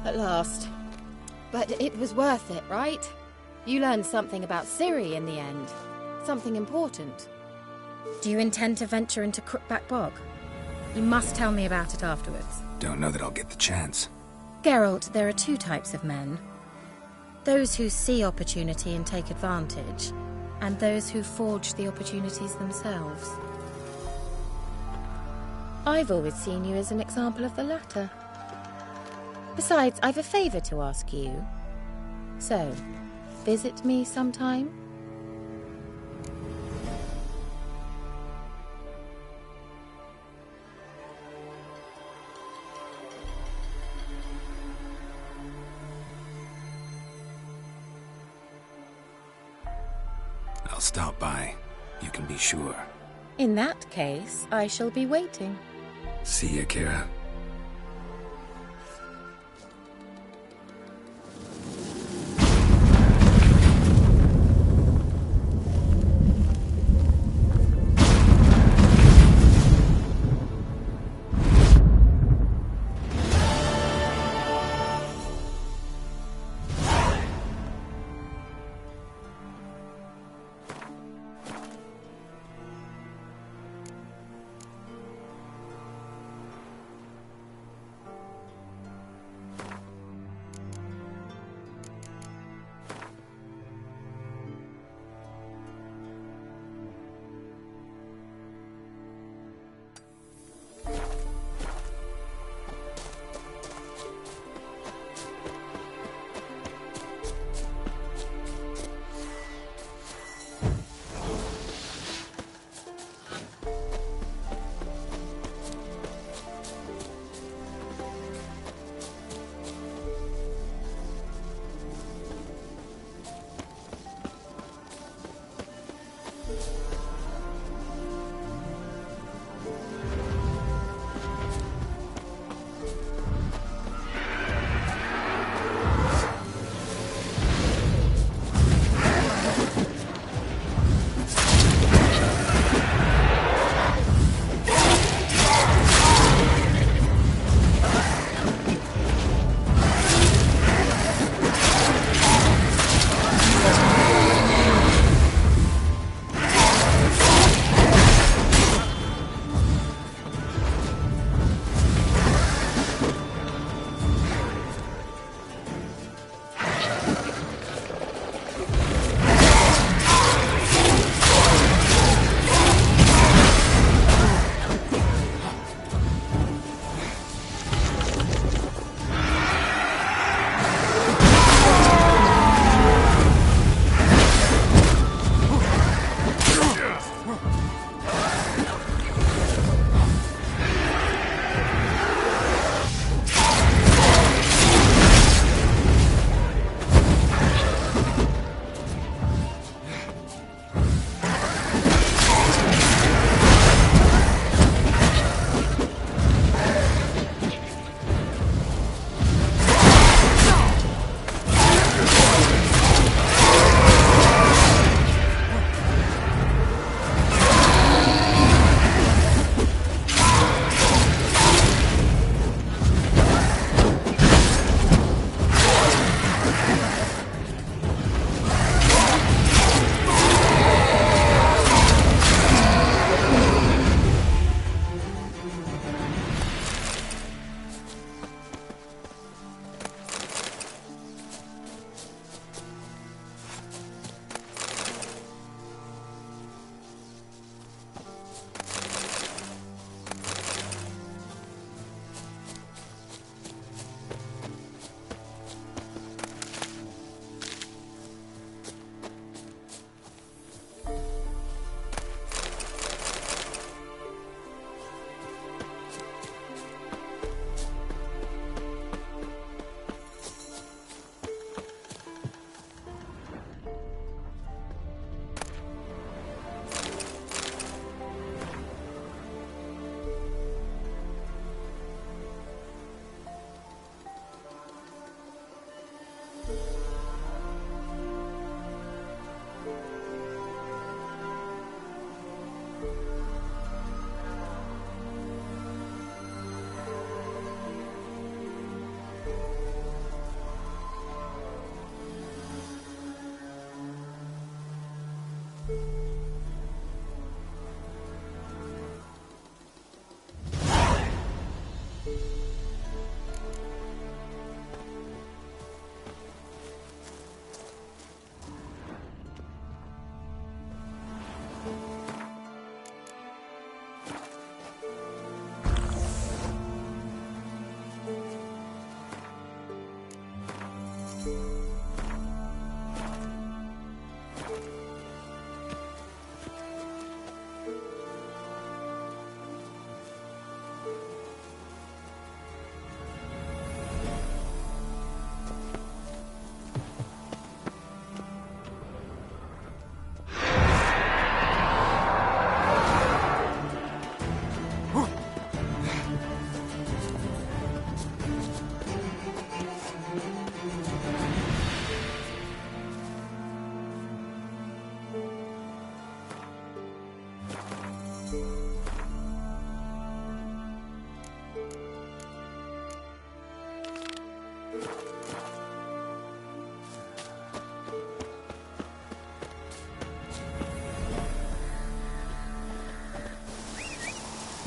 At last. But it was worth it, right? You learned something about Ciri in the end. Something important. Do you intend to venture into Crookback Bog? You must tell me about it afterwards. Don't know that I'll get the chance. Geralt, there are two types of men. Those who see opportunity and take advantage, and those who forge the opportunities themselves. I've always seen you as an example of the latter. Besides, I've a favour to ask you. So, visit me sometime? I'll stop by. You can be sure. In that case, I shall be waiting. See ya, Kira.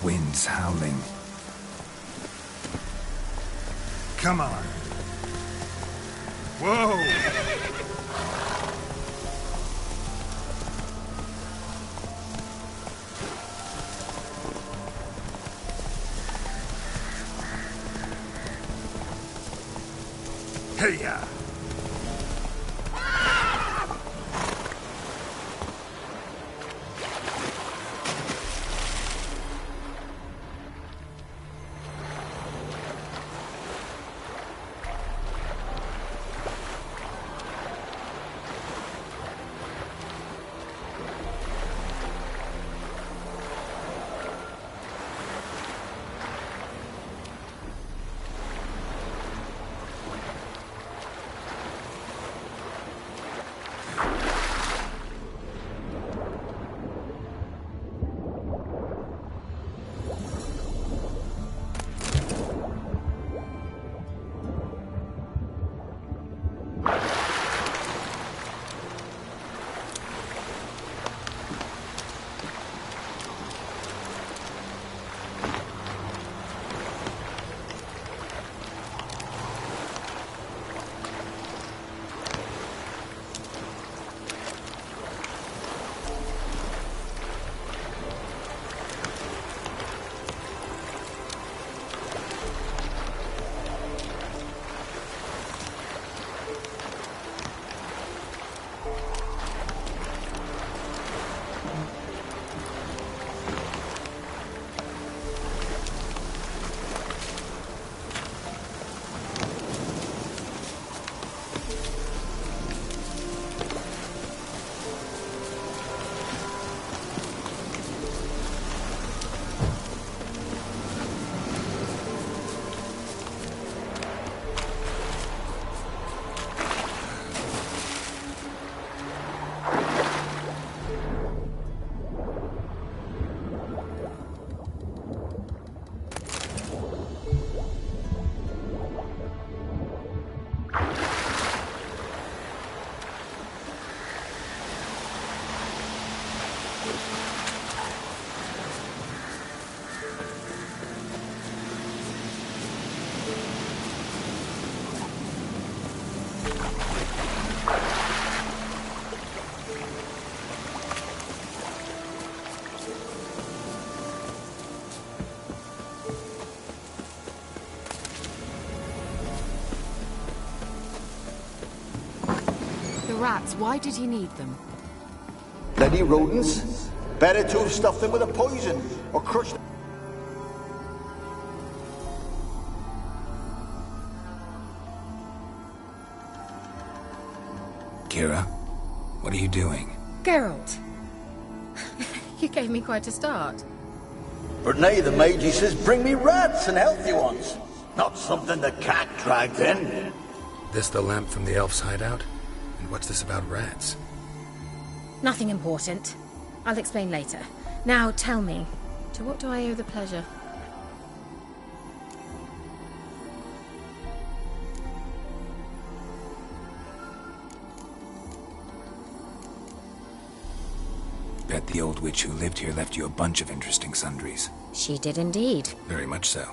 Wind's howling. Come on. Whoa! Hey-ya! The rats, why did he need them? Bloody rodents. Better to have stuffed them with a poison, or crushed them. Kira, what are you doing? Geralt! You gave me quite a start. But now the Magi says bring me rats and healthy ones. Not something the cat dragged in. This the lamp from the elf's hideout? And what's this about rats? Nothing important. I'll explain later. Now tell me, to what do I owe the pleasure? Bet the old witch who lived here left you a bunch of interesting sundries. She did indeed. Very much so.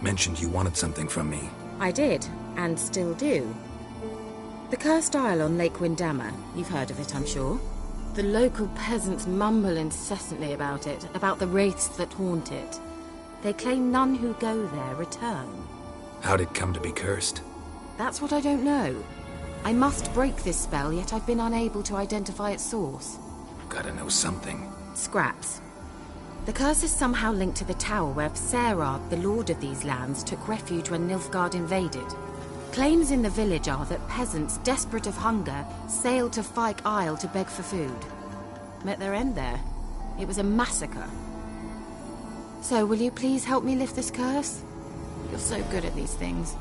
Mentioned you wanted something from me. I did, and still do. The cursed isle on Lake Windammer. You've heard of it, I'm sure. The local peasants mumble incessantly about it, about the wraiths that haunt it. They claim none who go there return. How'd it come to be cursed? That's what I don't know. I must break this spell, yet I've been unable to identify its source. Gotta know something. Scraps. The curse is somehow linked to the tower where Ps4, the lord of these lands, took refuge when Nilfgaard invaded. Claims in the village are that peasants, desperate of hunger, sailed to Fyke Isle to beg for food. Met their end there. It was a massacre. So, will you please help me lift this curse? You're so good at these things.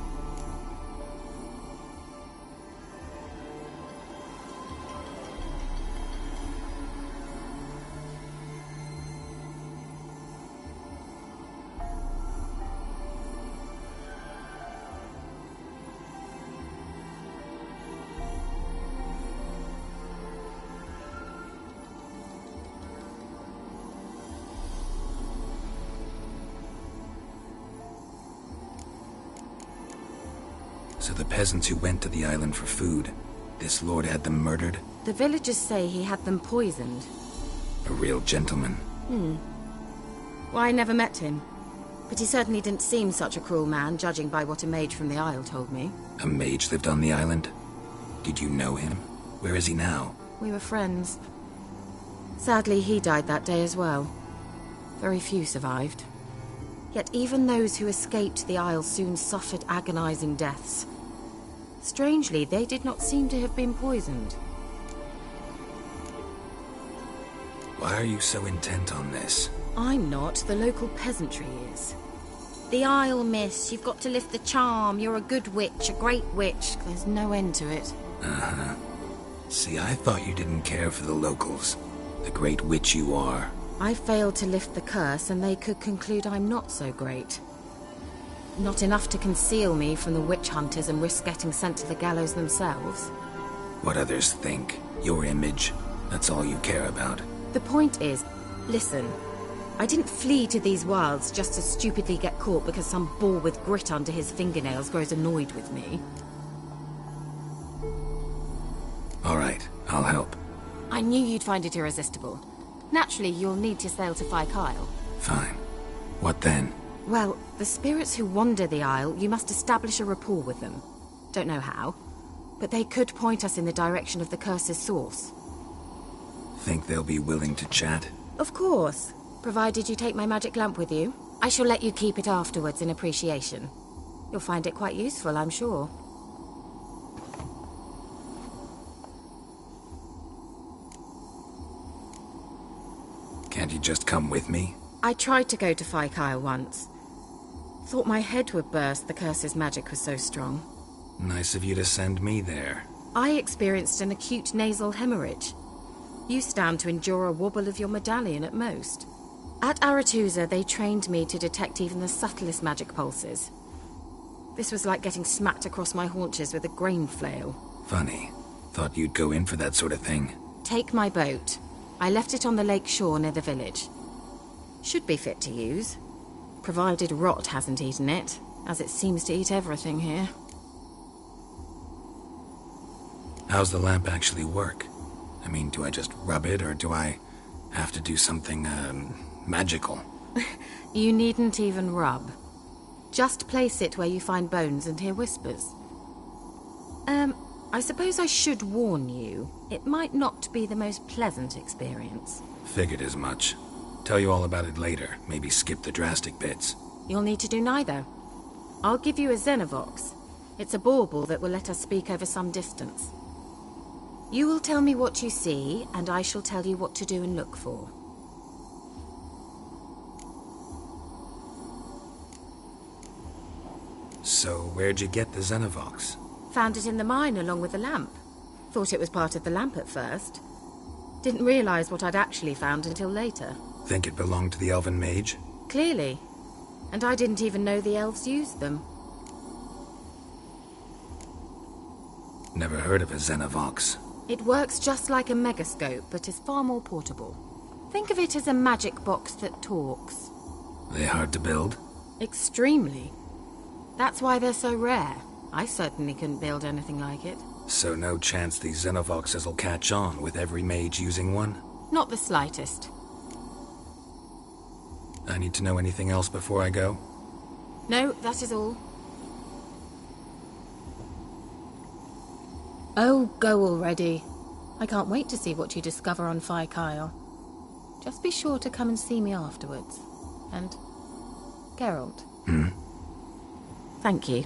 So the peasants who went to the island for food, this lord had them murdered? The villagers say he had them poisoned. A real gentleman. Well, I never met him. But he certainly didn't seem such a cruel man, judging by what a mage from the Isle told me. A mage lived on the island? Did you know him? Where is he now? We were friends. Sadly, he died that day as well. Very few survived. Yet even those who escaped the Isle soon suffered agonizing deaths. Strangely, they did not seem to have been poisoned. Why are you so intent on this? I'm not, the local peasantry is. The Isle, miss, you've got to lift the charm. You're a good witch, a great witch. There's no end to it. Uh-huh. See, I thought you didn't care for the locals. The great witch you are. I failed to lift the curse, and they could conclude I'm not so great. Not enough to conceal me from the witch hunters and risk getting sent to the gallows themselves. What others think, your image, that's all you care about. The point is, listen, I didn't flee to these wilds just to stupidly get caught because some boar with grit under his fingernails grows annoyed with me. All right, I'll help. I knew you'd find it irresistible. Naturally, you'll need to sail to Fyke Isle. Fine. What then? Well, the spirits who wander the Isle, you must establish a rapport with them. Don't know how, but they could point us in the direction of the curse's source. Think they'll be willing to chat? Of course, provided you take my magic lamp with you. I shall let you keep it afterwards in appreciation. You'll find it quite useful, I'm sure. Can't you just come with me? I tried to go to Fyke Isle once. Thought my head would burst, the curse's magic was so strong. Nice of you to send me there. I experienced an acute nasal hemorrhage. You stand to endure a wobble of your medallion at most. At Aretusa, they trained me to detect even the subtlest magic pulses. This was like getting smacked across my haunches with a grain flail. Funny. Thought you'd go in for that sort of thing. Take my boat. I left it on the lake shore near the village. Should be fit to use, provided rot hasn't eaten it, as it seems to eat everything here. How's the lamp actually work? I mean, do I just rub it, or do I have to do something, magical? You needn't even rub. Just place it where you find bones and hear whispers. I suppose I should warn you, it might not be the most pleasant experience. Figured as much. Tell you all about it later, maybe skip the drastic bits. You'll need to do neither. I'll give you a Xenovox. It's a bauble that will let us speak over some distance. You will tell me what you see, and I shall tell you what to do and look for. So, where'd you get the Xenovox? Found it in the mine along with the lamp. Thought it was part of the lamp at first. Didn't realize what I'd actually found until later. Think it belonged to the elven mage? Clearly. And I didn't even know the elves used them. Never heard of a Xenovox. It works just like a megascope, but is far more portable. Think of it as a magic box that talks. They hard to build? Extremely. That's why they're so rare. I certainly couldn't build anything like it. So no chance these Xenovoxes will catch on with every mage using one? Not the slightest. I need to know anything else before I go? No, that is all. Oh, go already. I can't wait to see what you discover on Phi Kyle. Just be sure to come and see me afterwards. And Geralt. Thank you.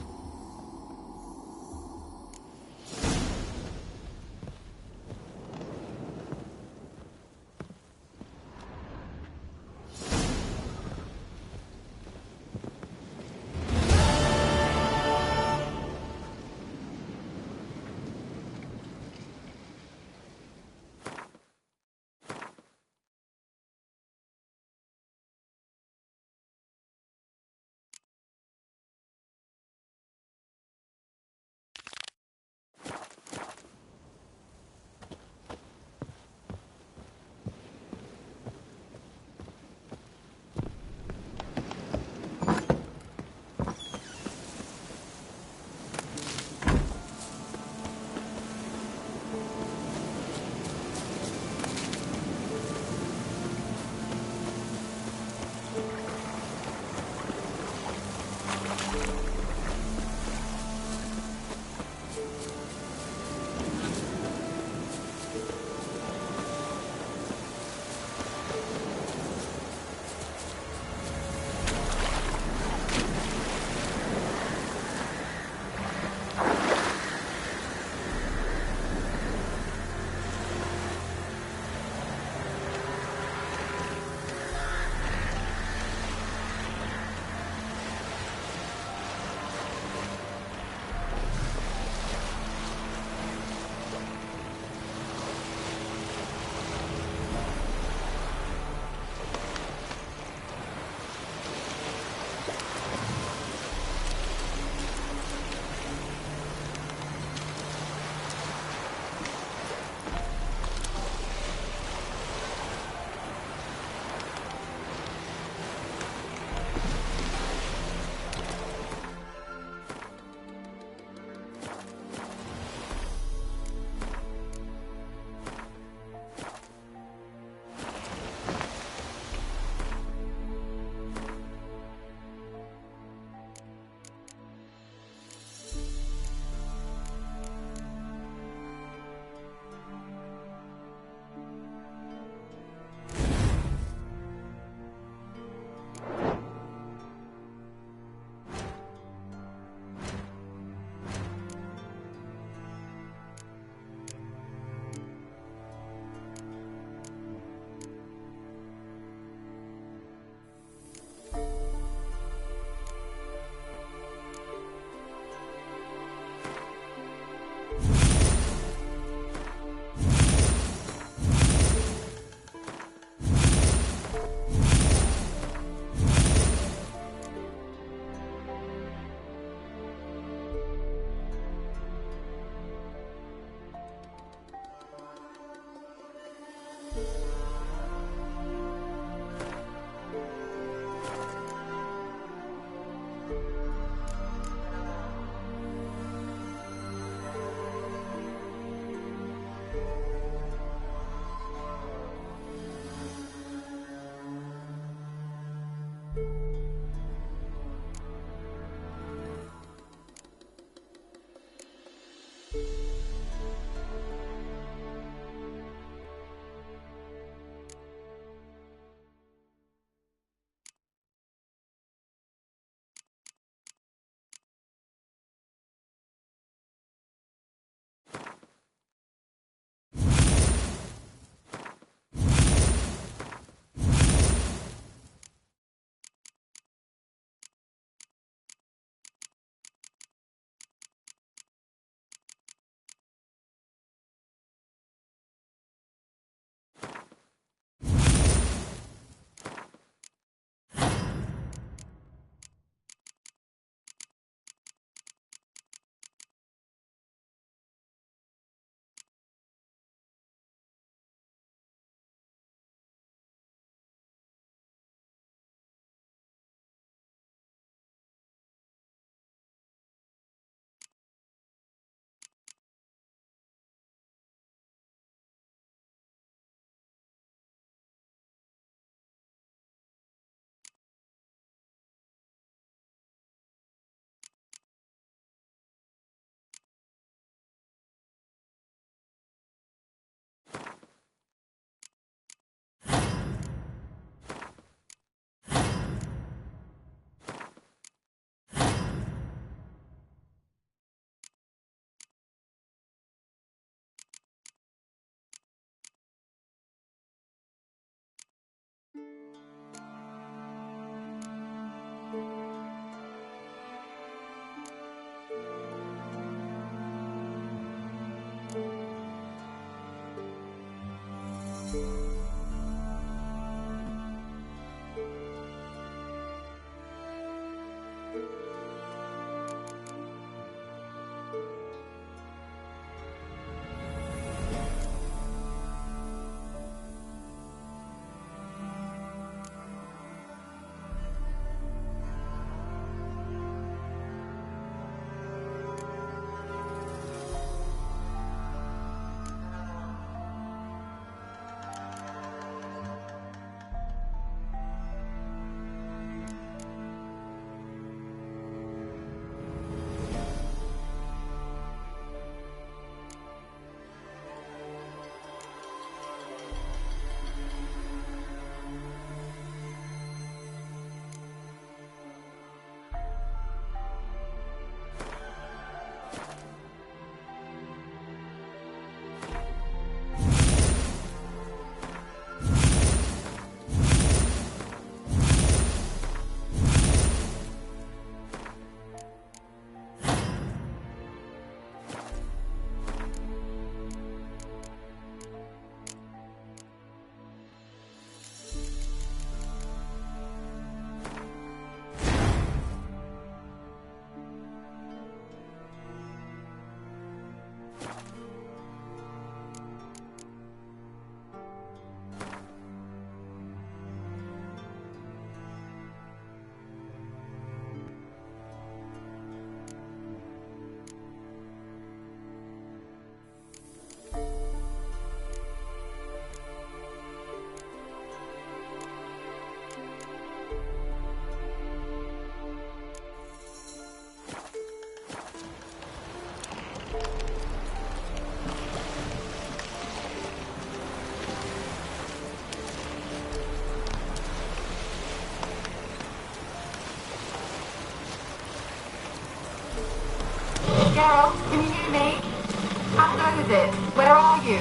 it? Where are you?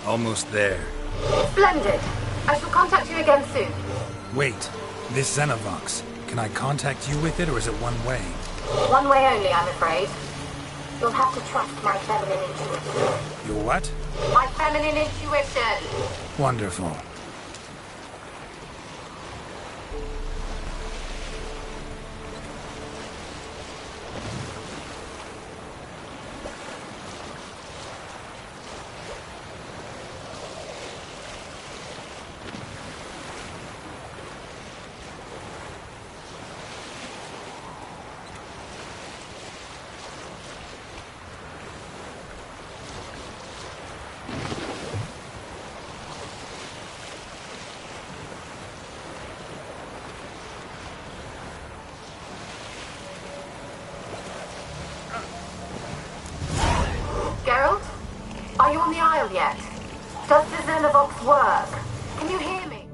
Almost there. Splendid. I shall contact you again soon. Wait, this Xenovox. Can I contact you with it, or is it one way? One way only, I'm afraid. You'll have to trust my feminine intuition. Your what? My feminine intuition! Wonderful. Geralt? Are you on the Isle yet? Does the Xenovox work? Can you hear me?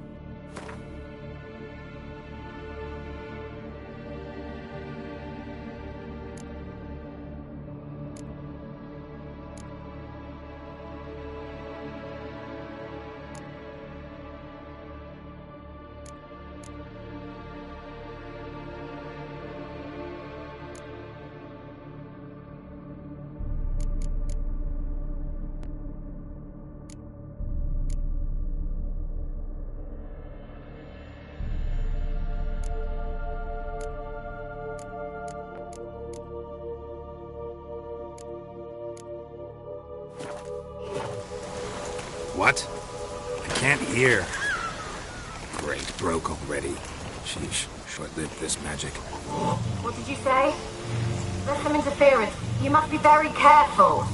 What? I can't hear. Great, broke already. Sheesh, short-lived this magic. What did you say? There's some interference. You must be very careful.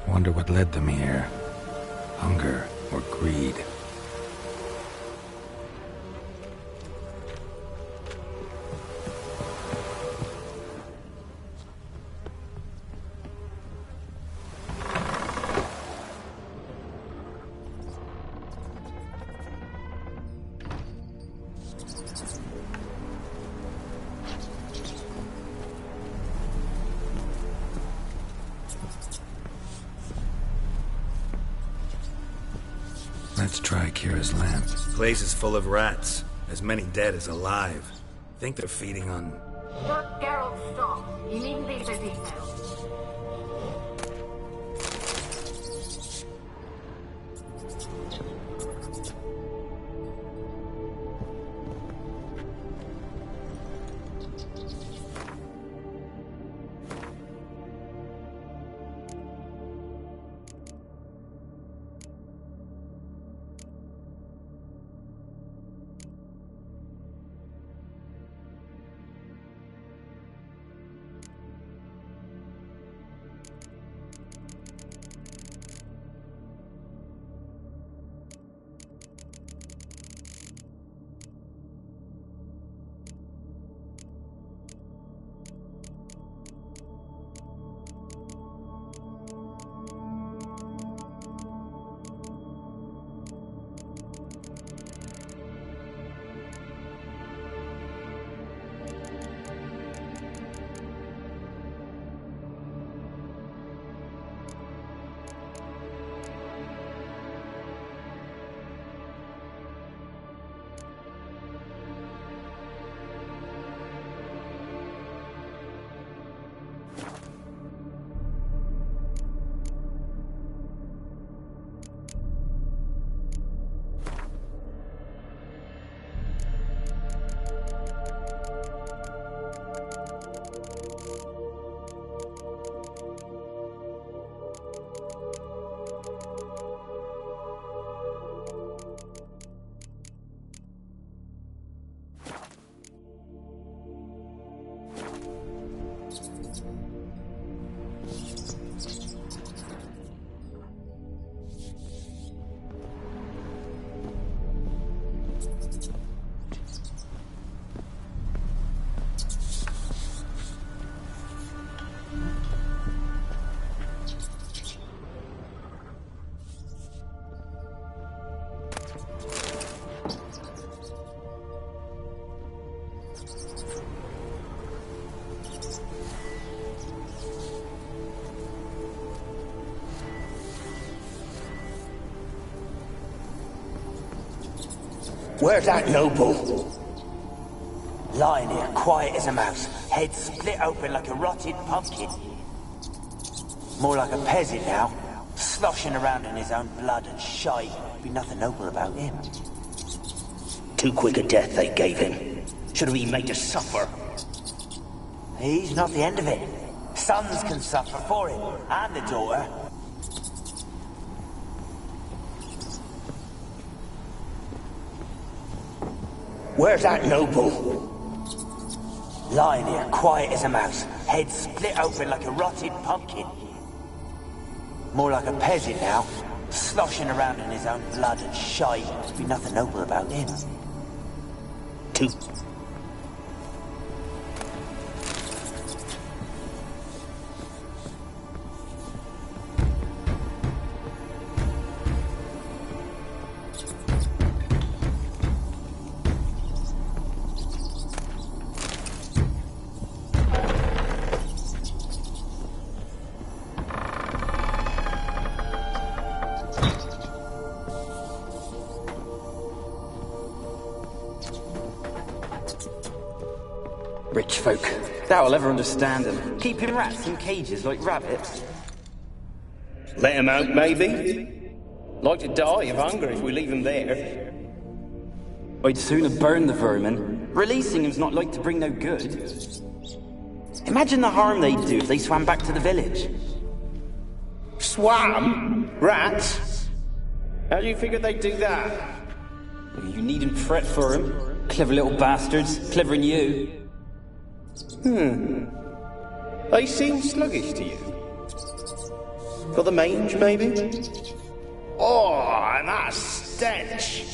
Wonder what led them here. Hunger or greed? Let's try Kira's lamp. Place is full of rats. As many dead as alive. Think they're feeding on... Geralt, stop. You needn't leave the details. Where's that noble? Lying here, quiet as a mouse, head split open like a rotted pumpkin. More like a peasant now, sloshing around in his own blood and shite. Be nothing noble about him. Too quick a death they gave him. Should have been made to suffer. He's not the end of it. Sons can suffer for him, and the daughter. Where's that noble? Lying here, quiet as a mouse, head split open like a rotted pumpkin. More like a peasant now, sloshing around in his own blood and shite. Be nothing noble about him. Too... Rich folk. Doubt I'll ever understand them. Keeping rats in cages like rabbits. Let them out, maybe? Like to die of hunger if we leave them there. I'd sooner burn the vermin. Releasing them's not like to bring no good. Imagine the harm they'd do if they swam back to the village. Swam? Rats? How do you figure they'd do that? You needn't fret for them. Clever little bastards. Clever than you. They seem sluggish to you. Got the mange, maybe? Oh, and that stench!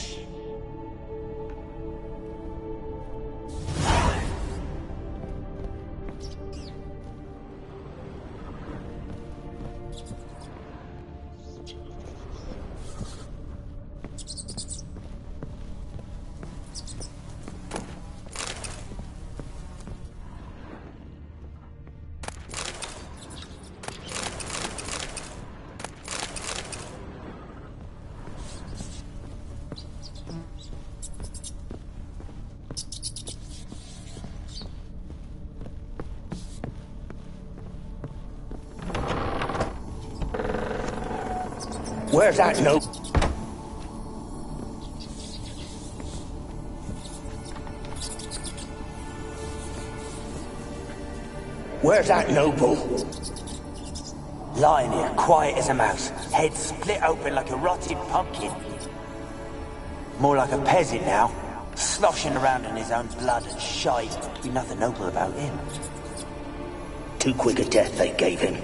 Where's that note? Where's that noble? Lying here, quiet as a mouse, head split open like a rotted pumpkin. More like a peasant now, sloshing around in his own blood and shite. Be nothing noble about him. Too quick a death they gave him.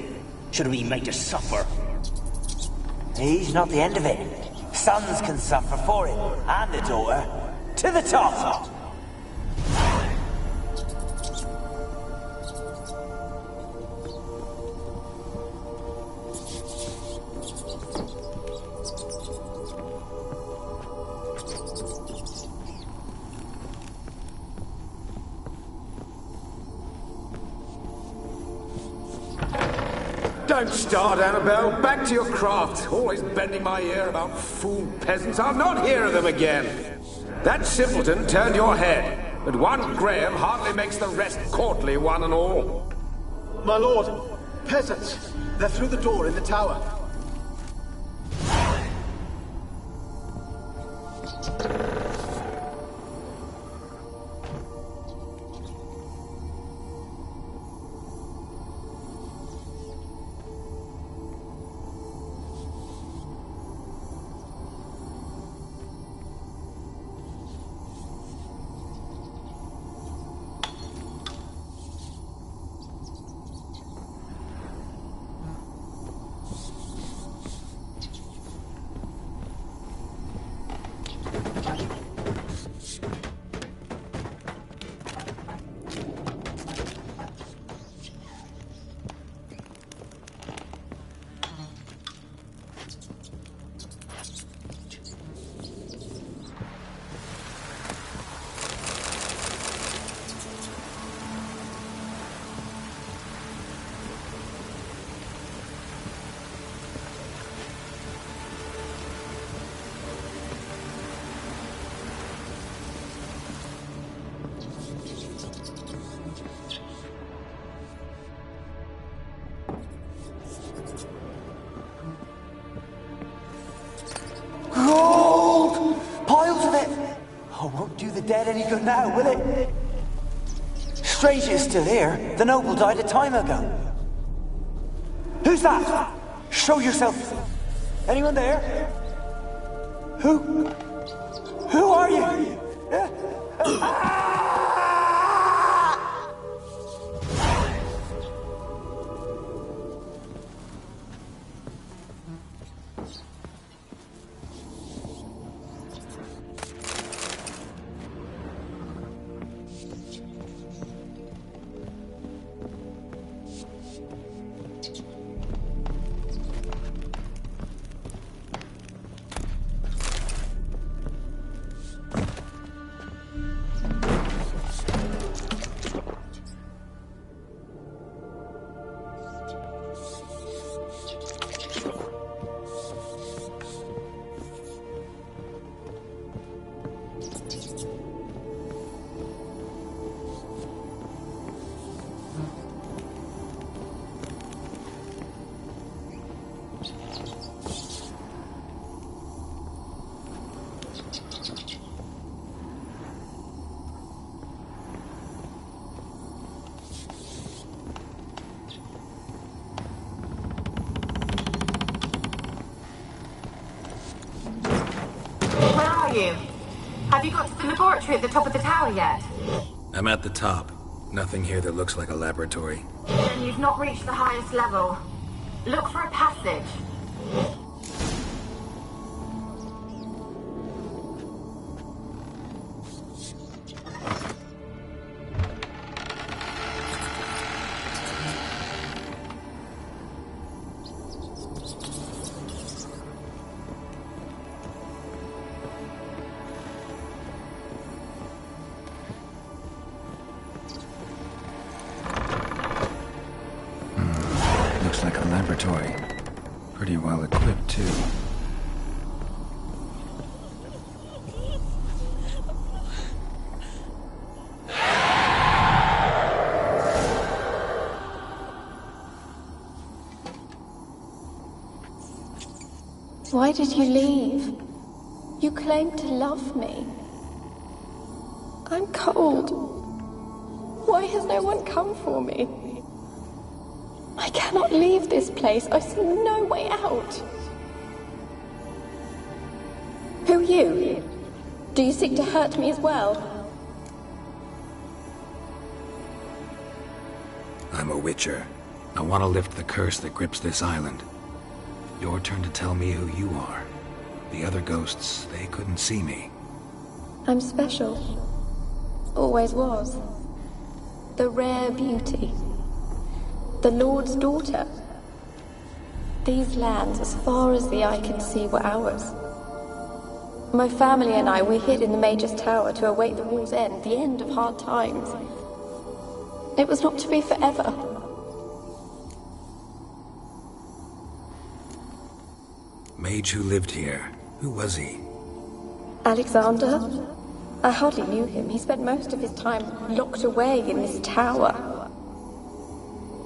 Should have been made to suffer. He's not the end of it. Sons can suffer for it, and the daughter. To the top! Don't start, Annabelle. Back to your craft. Always bending my ear about fool peasants. I'll not hear of them again. That simpleton turned your head, but one Graham hardly makes the rest courtly, one and all. My lord, peasants. They're through the door in the tower. Gold! Piles of it! Oh, won't do the dead any good now, will it? Strange it's still here. The noble died a time ago. Who's that? Show yourself. Anyone there? Who are you? are you? Have you got to the laboratory at the top of the tower yet? I'm at the top. Nothing here that looks like a laboratory. Then you've not reached the highest level. Look for a passage. Looks like a laboratory. Pretty well equipped, too. Why did you leave? You claimed to love me. I'm cold. Why has no one come for me? I cannot leave this place. I see no way out. Who are you? Do you seek to hurt me as well? I'm a witcher. I want to lift the curse that grips this island. Your turn to tell me who you are. The other ghosts, they couldn't see me. I'm special. Always was. The rare beauty. The Lord's daughter. These lands, as far as the eye can see, were ours. My family and I, we hid in the Mage's Tower to await the war's end, the end of hard times. It was not to be forever. Mage who lived here. Who was he? Alexander? I hardly knew him. He spent most of his time locked away in this tower.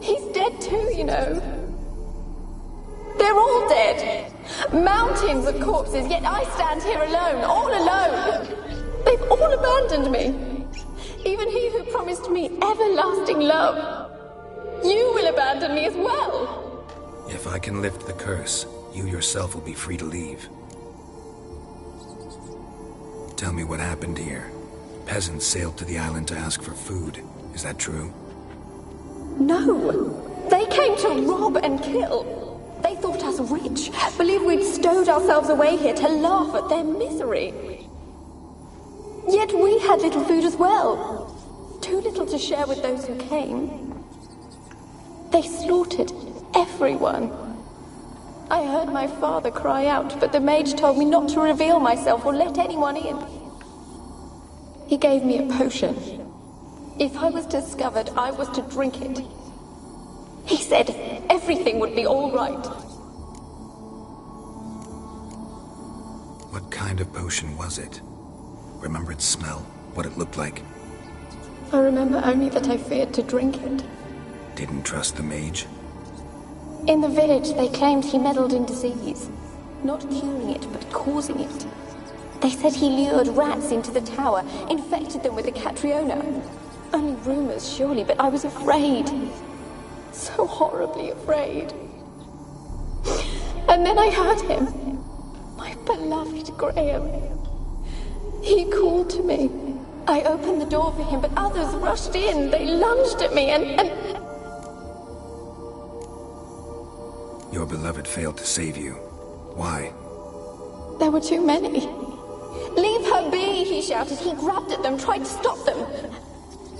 He's dead too, you know. They're all dead. Mountains of corpses, yet I stand here alone, all alone. They've all abandoned me. Even he who promised me everlasting love. You will abandon me as well. If I can lift the curse, you yourself will be free to leave. Tell me what happened here. Peasants sailed to the island to ask for food. Is that true? No. They came to rob and kill. They thought us rich, believed we'd stowed ourselves away here to laugh at their misery. Yet we had little food as well. Too little to share with those who came. They slaughtered everyone. I heard my father cry out, but the mage told me not to reveal myself or let anyone in. He gave me a potion. If I was discovered, I was to drink it. He said everything would be all right. What kind of potion was it? Remember its smell? What it looked like? I remember only that I feared to drink it. Didn't trust the mage? In the village, they claimed he meddled in disease. Not curing it, but causing it. They said he lured rats into the tower, infected them with the Catriona. Only rumors, surely, but I was afraid. So horribly afraid. And then I heard him. My beloved Graham. He called to me. I opened the door for him, but others rushed in. They lunged at me and... Your beloved failed to save you. Why? There were too many. Leave her be, he shouted. He grabbed at them, tried to stop them.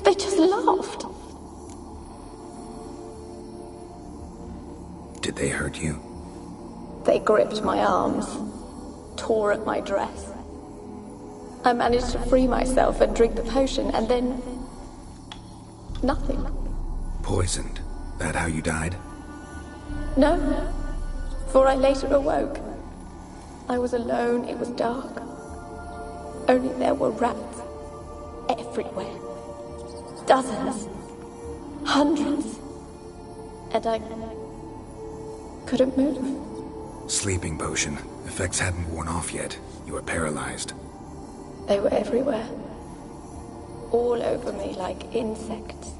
They just laughed. Did they hurt you? They gripped my arms, tore at my dress. I managed to free myself and drink the potion, and then... nothing. Poisoned? That how you died? No, for I later awoke. I was alone, it was dark. Only there were rats everywhere. Dozens. Hundreds. And I couldn't move. Sleeping potion. Effects hadn't worn off yet. You were paralyzed. They were everywhere. All over me like insects.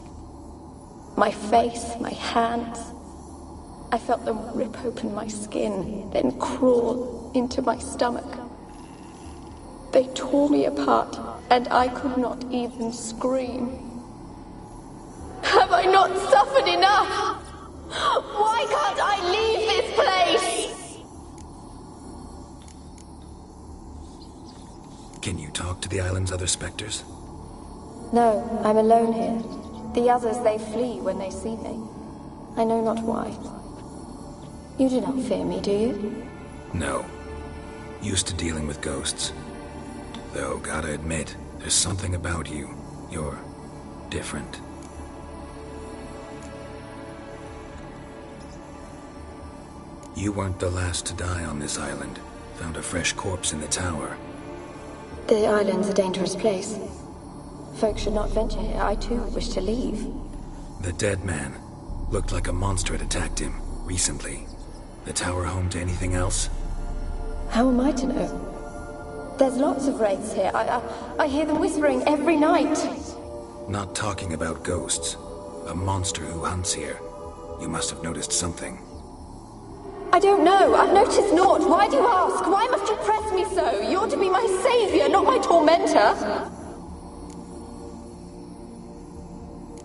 My face, my hands. I felt them rip open my skin, then crawl into my stomach. They tore me apart, and I could not even scream. Have I not suffered enough? Why can't I leave this place? Can you talk to the island's other specters? No, I'm alone here. The others, they flee when they see me. I know not why. You do not fear me, do you? No. Used to dealing with ghosts. Though, gotta admit, there's something about you. You're different. You weren't the last to die on this island. Found a fresh corpse in the tower. The island's a dangerous place. Folks should not venture here. I too wish to leave. The dead man. Looked like a monster had attacked him, recently. The tower home to anything else? How am I to know? There's lots of wraiths here. I hear them whispering every night. Not talking about ghosts. A monster who hunts here. You must have noticed something. I don't know. I've noticed naught. Why do you ask? Why must you press me so? You're to be my savior, not my tormentor.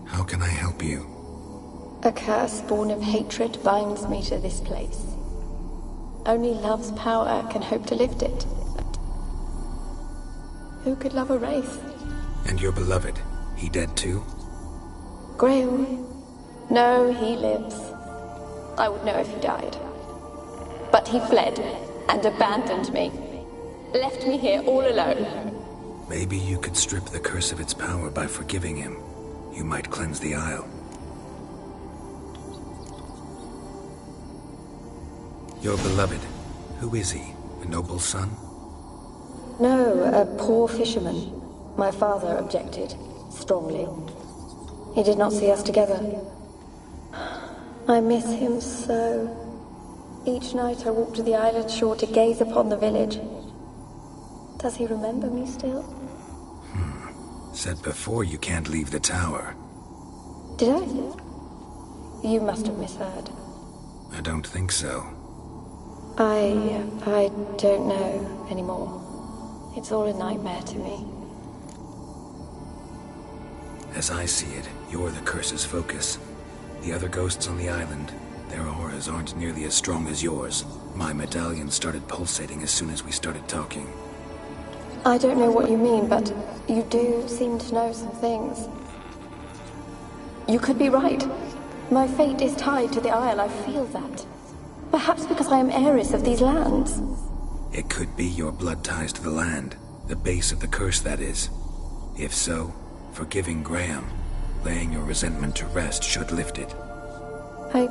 How can I help you? A curse born of hatred binds me to this place. Only love's power can hope to lift it. But who could love a wraith? And your beloved, he dead too? Graham? No, he lives. I would know if he died. But he fled and abandoned me. Left me here all alone. Maybe you could strip the curse of its power by forgiving him. You might cleanse the Isle. Your beloved, who is he? A noble son? No, a poor fisherman. My father objected, strongly. He did not see us together. I miss him so. Each night I walk to the island shore to gaze upon the village. Does he remember me still? Said before you can't leave the tower. Did I? You must have misheard. I don't think so. I don't know anymore. It's all a nightmare to me. As I see it, you're the curse's focus. The other ghosts on the island, their auras aren't nearly as strong as yours. My medallion started pulsating as soon as we started talking. I don't know what you mean, but you do seem to know some things. You could be right. My fate is tied to the Isle, I feel that. Perhaps because I am heiress of these lands. It could be your blood ties to the land, the base of the curse, that is. If so, forgiving Graham, laying your resentment to rest should lift it. I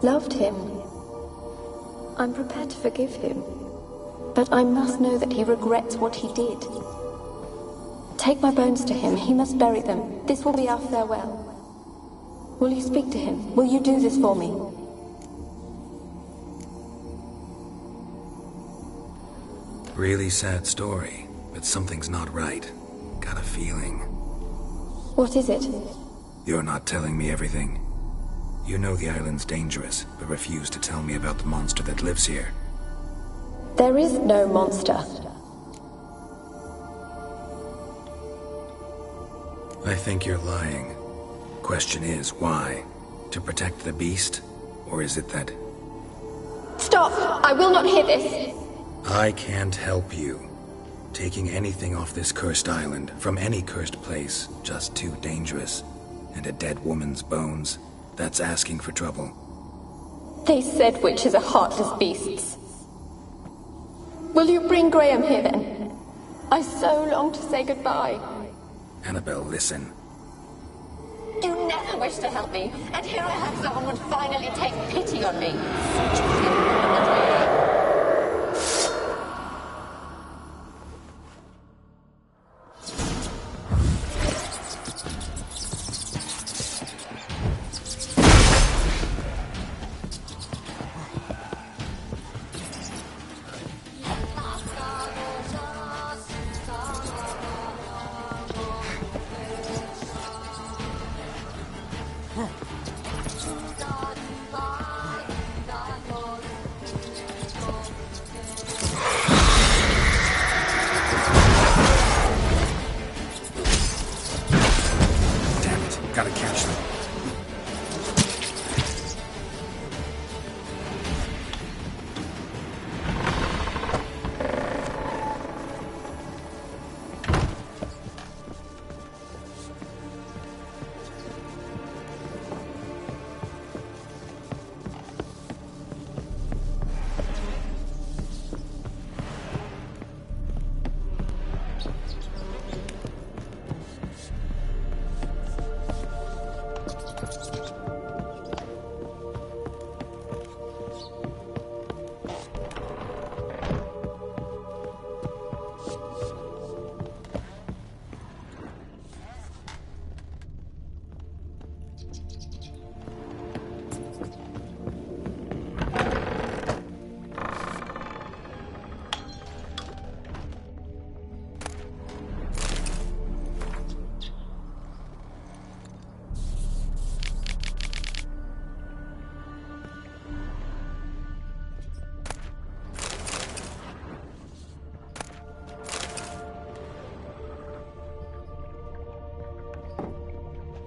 loved him. I'm prepared to forgive him. But I must know that he regrets what he did. Take my bones to him. He must bury them. This will be our farewell. Will you speak to him? Will you do this for me? Really sad story, but something's not right. Got a feeling. What is it? You're not telling me everything. You know the island's dangerous, but refuse to tell me about the monster that lives here. There is no monster. I think you're lying. Question is, why? To protect the beast? Or is it that... Stop! I will not hear this! I can't help you. Taking anything off this cursed island, from any cursed place, just too dangerous. And a dead woman's bones, that's asking for trouble. They said witches are heartless beasts. Will you bring Graham here then? I so long to say goodbye. Annabelle, listen. You never wished to help me, and here I have someone would finally take pity on me. Such a woman that I am.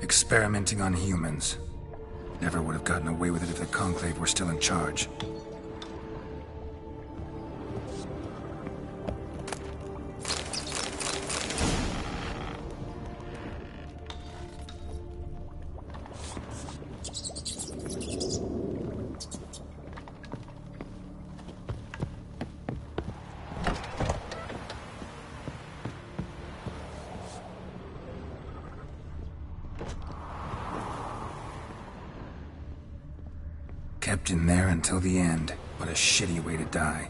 Experimenting on humans. Never would have gotten away with it if the Conclave were still in charge. Kept in there until the end. What a shitty way to die.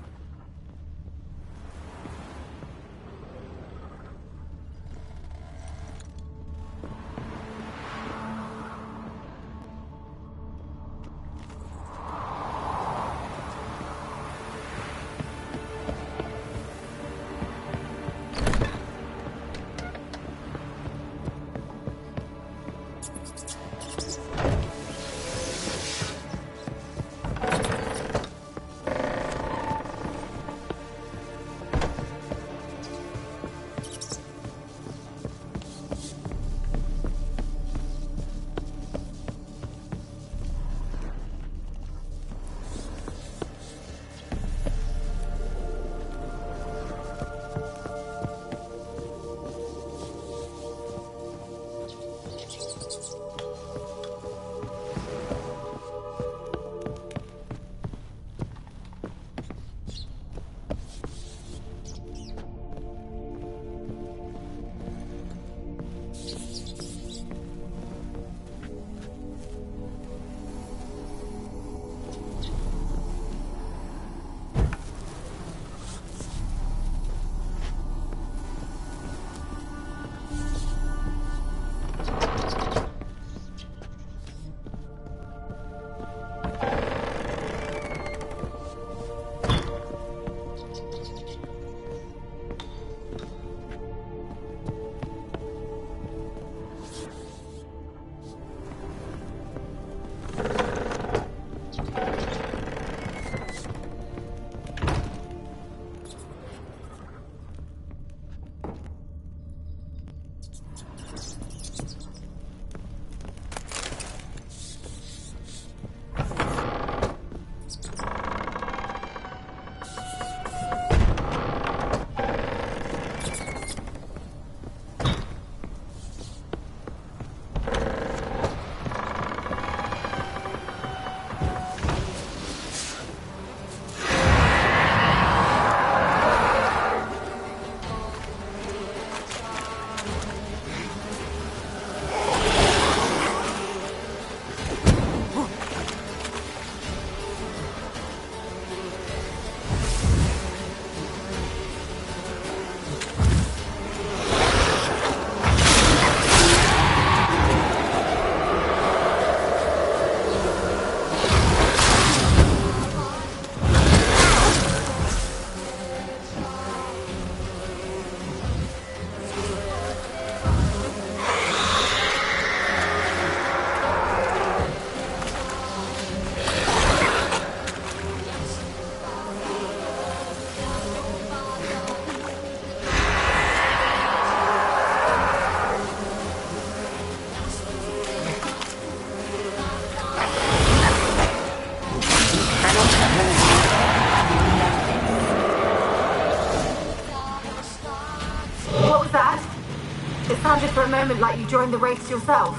sounded for a moment like you joined the race yourself.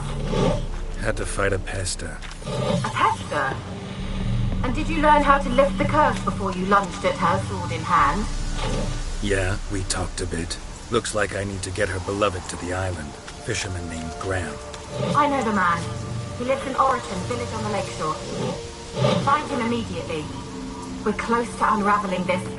Had to fight a pester. A pester? And did you learn how to lift the curse before you lunged at her, sword in hand? Yeah, we talked a bit. Looks like I need to get her beloved to the island. Fisherman named Graham. I know the man. He lives in Oriton, village on the lakeshore. Find him immediately. We're close to unraveling this.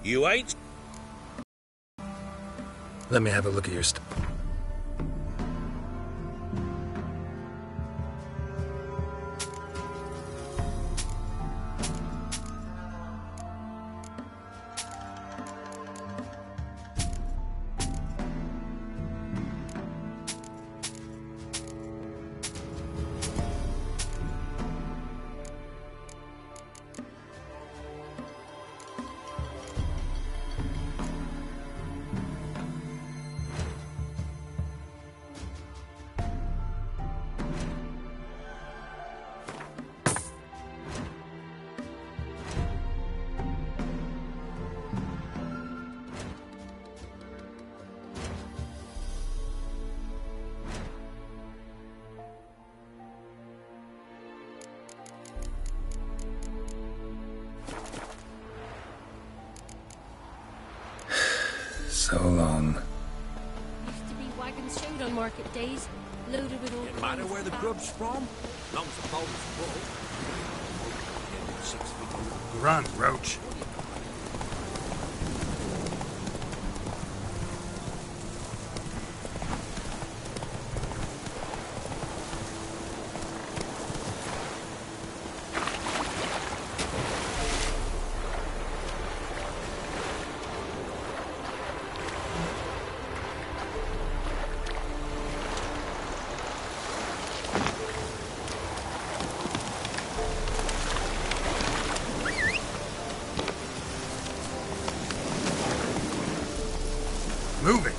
You ain't... Let me have a look at your stuff. So long. Used to be wagons showed on market days, loaded with all. No matter where the grub's from, long as the bowl is full. 6 feet. Run, Roach. Move it!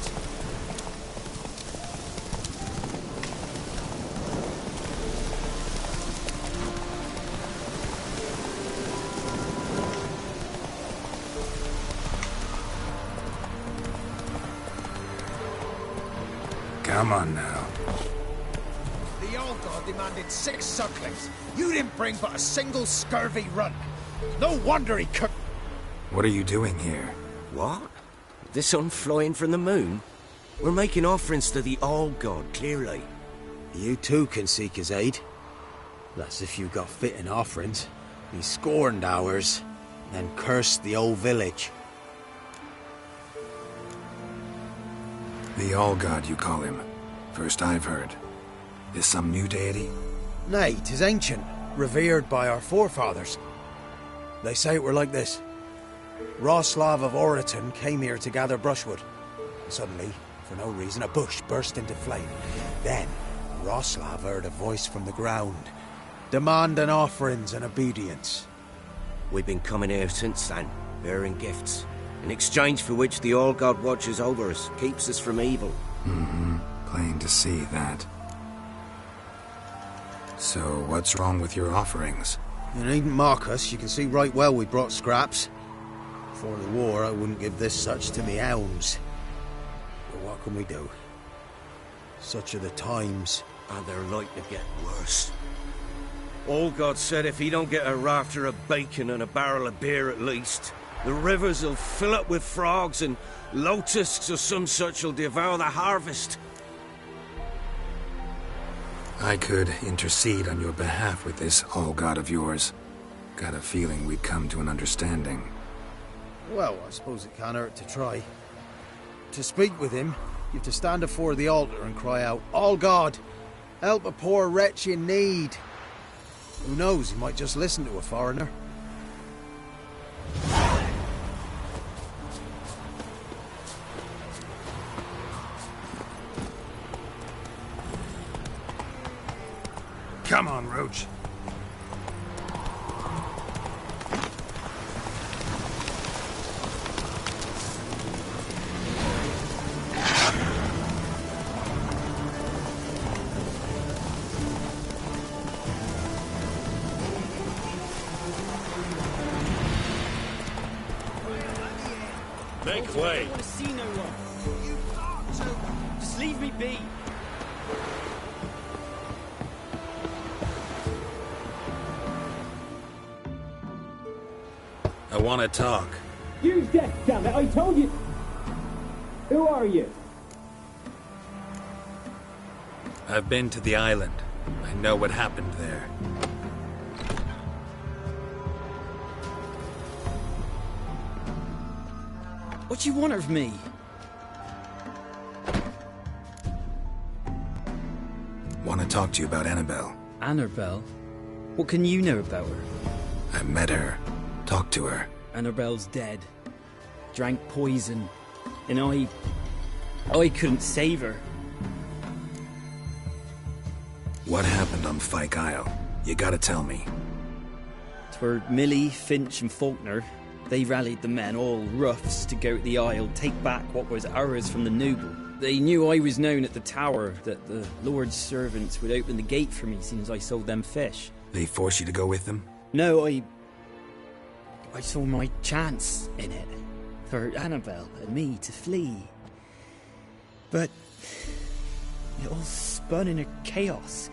Come on now. The old god demanded 6 sucklings. You didn't bring but a single scurvy run. No wonder he could. What are you doing here? What? The sun flying from the moon? We're making offerings to the All-God, clearly. You too can seek his aid. That's if you got fitting offerings. He scorned ours, then cursed the old village. The All-God, you call him. First I've heard. Is some new deity? Nay, 'tis ancient, revered by our forefathers. They say it were like this. Roslav of Oriton came here to gather brushwood. Suddenly, for no reason, a bush burst into flame. Then, Roslav heard a voice from the ground, demanding offerings and obedience. We've been coming here since then, bearing gifts, in exchange for which the All-God watches over us, keeps us from evil. Mm-hmm. Plain to see that. So, what's wrong with your offerings? You needn't mock us, you can see right well we brought scraps. Before the war, I wouldn't give this such to me hounds. But what can we do? Such are the times. And they're like to get worse. All-God said if he don't get a rafter of bacon and a barrel of beer at least, the rivers will fill up with frogs and locusts or some such will devour the harvest. I could intercede on your behalf with this All-God of yours. Got a feeling we'd come to an understanding. Well, I suppose it can't hurt to try. To speak with him, you have to stand before the altar and cry out, All-God, help a poor wretch in need. Who knows, he might just listen to a foreigner. Come on, Roach. Make way. I don't want to see no one. You got to. Just leave me be. I want to talk. Use death, damn it! I told you. Who are you? I've been to the island. I know what happened there. What do you want of me? Want to talk to you about Annabelle. Annabelle? What can you know about her? I met her. Talked to her. Annabelle's dead. Drank poison. And I couldn't save her. What happened on Fyke Isle? You gotta tell me. 'Twere Millie, Finch and Faulkner. They rallied the men, all roughs, to go to the Isle, take back what was ours from the noble. They knew I was known at the tower, that the Lord's servants would open the gate for me since I sold them fish. They forced you to go with them? No, I saw my chance in it. For Annabelle and me to flee. But it all spun in a chaos.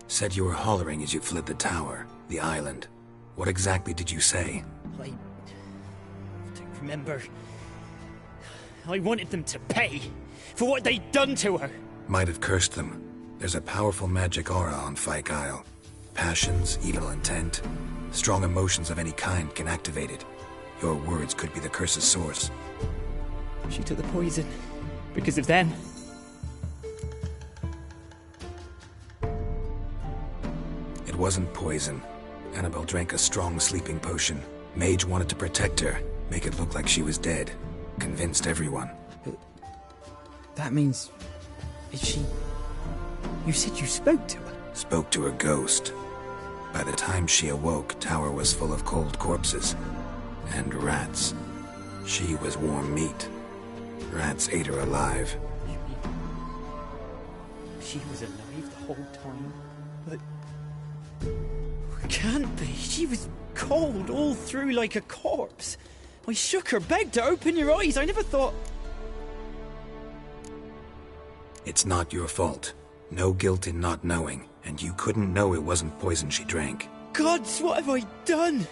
Said you were hollering as you fled the tower, the island. What exactly did you say? I don't remember. I wanted them to pay for what they'd done to her. Might have cursed them. There's a powerful magic aura on Fyke Isle. Passions, evil intent, strong emotions of any kind can activate it. Your words could be the curse's source. She took the poison because of them. It wasn't poison. Annabelle drank a strong sleeping potion. Mage wanted to protect her, make it look like she was dead. Convinced everyone. But that means... Is she... You said you spoke to her? Spoke to her ghost. By the time she awoke, Tower was full of cold corpses. And rats. She was warm meat. Rats ate her alive. You mean... She was alive the whole time? But... Can't be. She was cold all through like a corpse. I shook her, begged her, open your eyes. I never thought... It's not your fault. No guilt in not knowing, and you couldn't know it wasn't poison she drank. Gods, what have I done?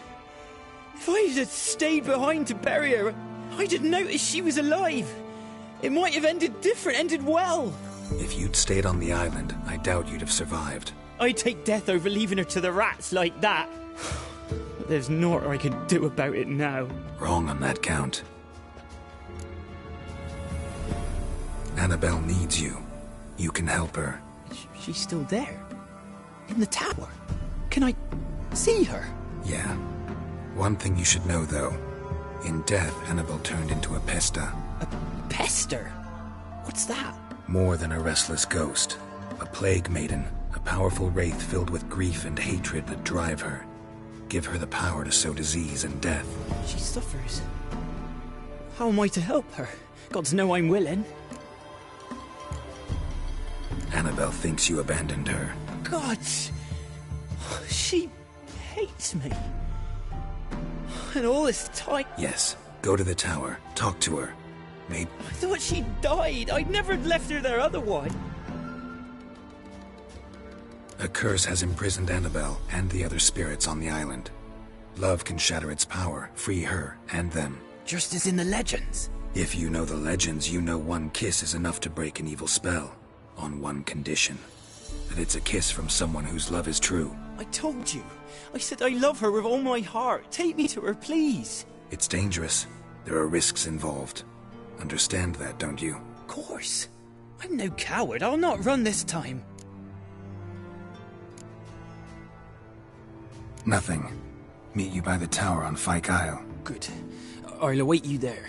If I had stayed behind to bury her, I'd have noticed she was alive. It might have ended different, ended well. If you'd stayed on the island, I doubt you'd have survived. I'd take death over leaving her to the rats like that. But there's naught I can do about it now. Wrong on that count. Annabelle needs you. You can help her. She's still there? In the tower? Can I see her? Yeah. One thing you should know, though. In death, Annabelle turned into a pesta. A pester? What's that? More than a restless ghost. A plague maiden. A powerful wraith filled with grief and hatred that drive her. Give her the power to sow disease and death. She suffers. How am I to help her? Gods know I'm willing. Annabelle thinks you abandoned her. Gods! She hates me. And all this time... Yes. Go to the tower. Talk to her. Maybe... I thought she died. I'd never left her there otherwise. A curse has imprisoned Annabelle and the other spirits on the island. Love can shatter its power, free her and them. Just as in the legends. If you know the legends, you know one kiss is enough to break an evil spell. On one condition. That it's a kiss from someone whose love is true. I told you. I said I love her with all my heart. Take me to her, please. It's dangerous. There are risks involved. Understand that, don't you? Of course. I'm no coward. I'll not run this time. Nothing. Meet you by the tower on Fyke Isle. Good. I'll await you there.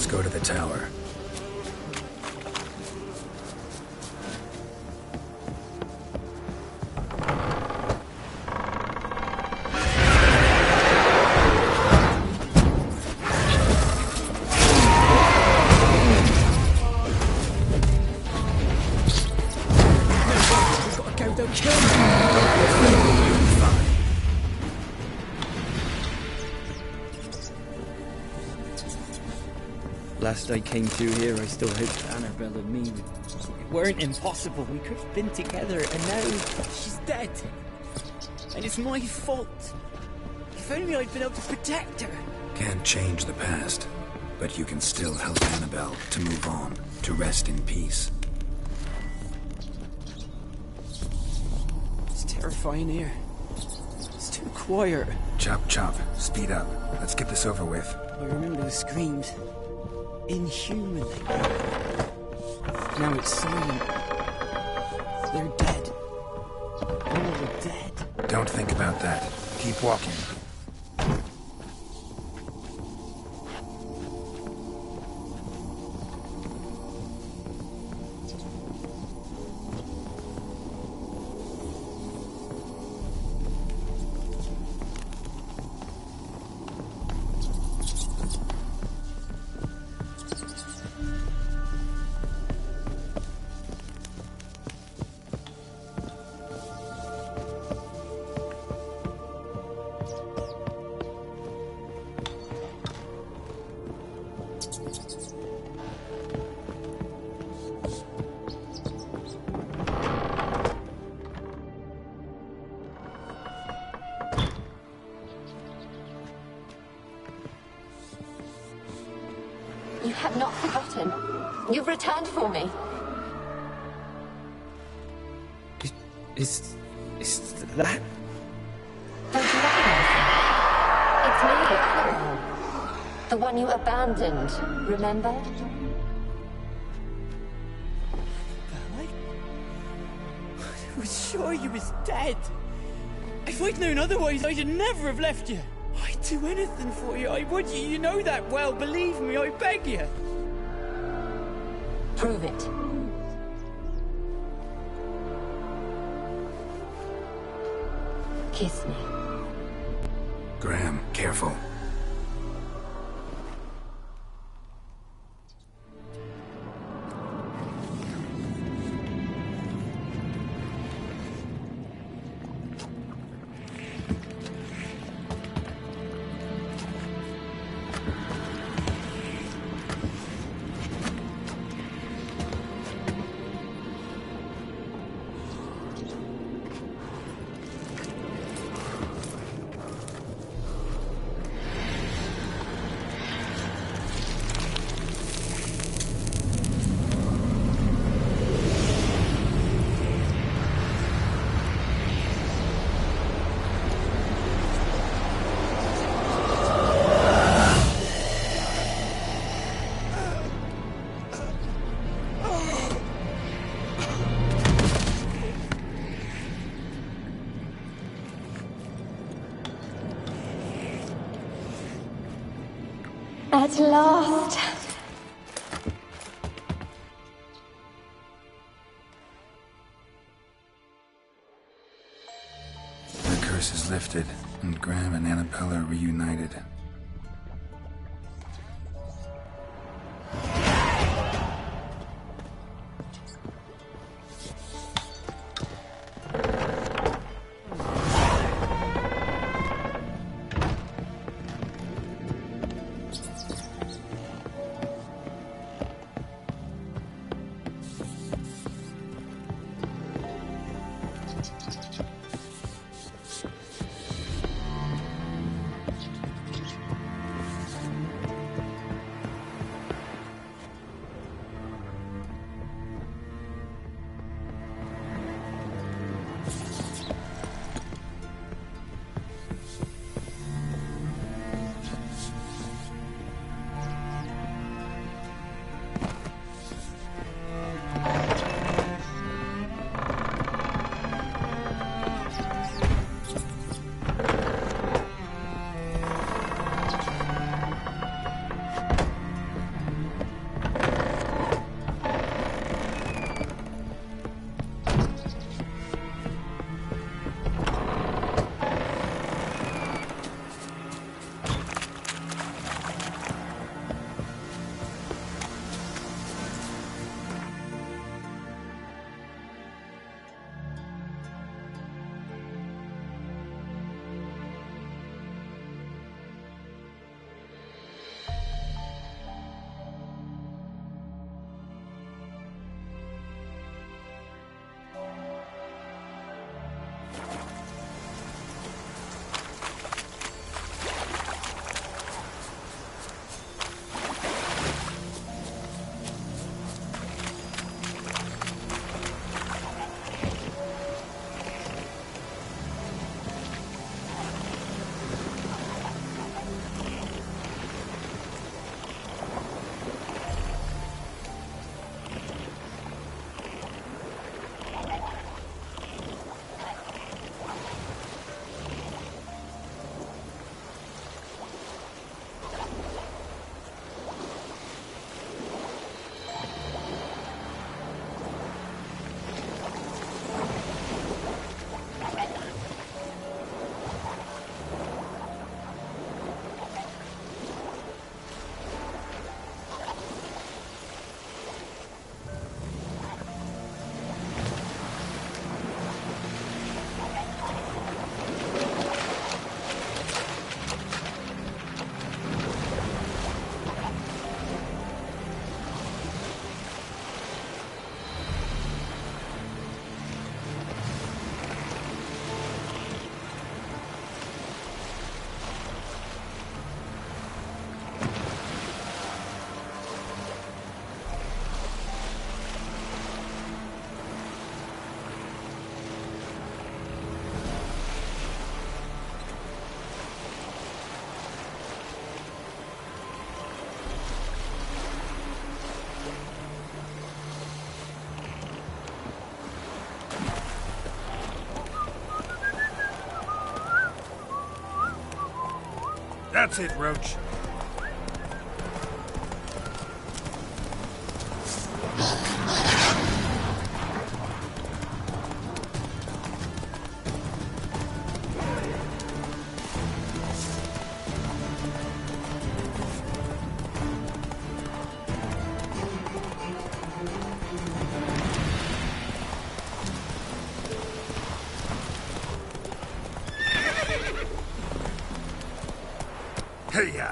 go to the tower. Last I came through here, I still hoped Annabelle and me weren't impossible. We could have been together, and now she's dead. And it's my fault. If only I'd been able to protect her. Can't change the past, but you can still help Annabelle to move on, to rest in peace. It's terrifying here. It's too quiet. Chop, chop. Speed up. Let's get this over with. I remember the screams. Inhuman. Now it's silent. They're dead. All dead. Don't think about that. Keep walking. You have not forgotten. You've returned for me. Is that? Don't you recognize me? It's me, Annabelle. The one you abandoned, remember? I was sure you was dead. If I'd known otherwise, I'd never have left you. I'd do anything for you, I would. You know that well. Believe me, I beg you. Prove it. Kiss me. Graham, careful. At last. The curse is lifted, and Graham and Annabelle are reunited. That's it, Roach. Hey-ya!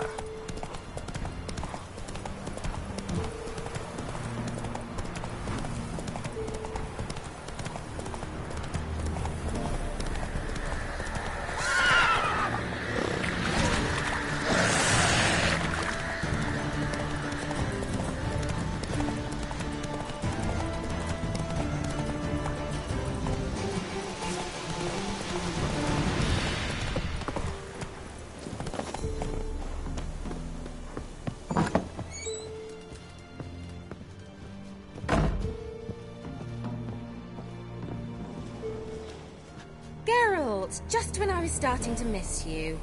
Geralt, just when I was starting to miss you.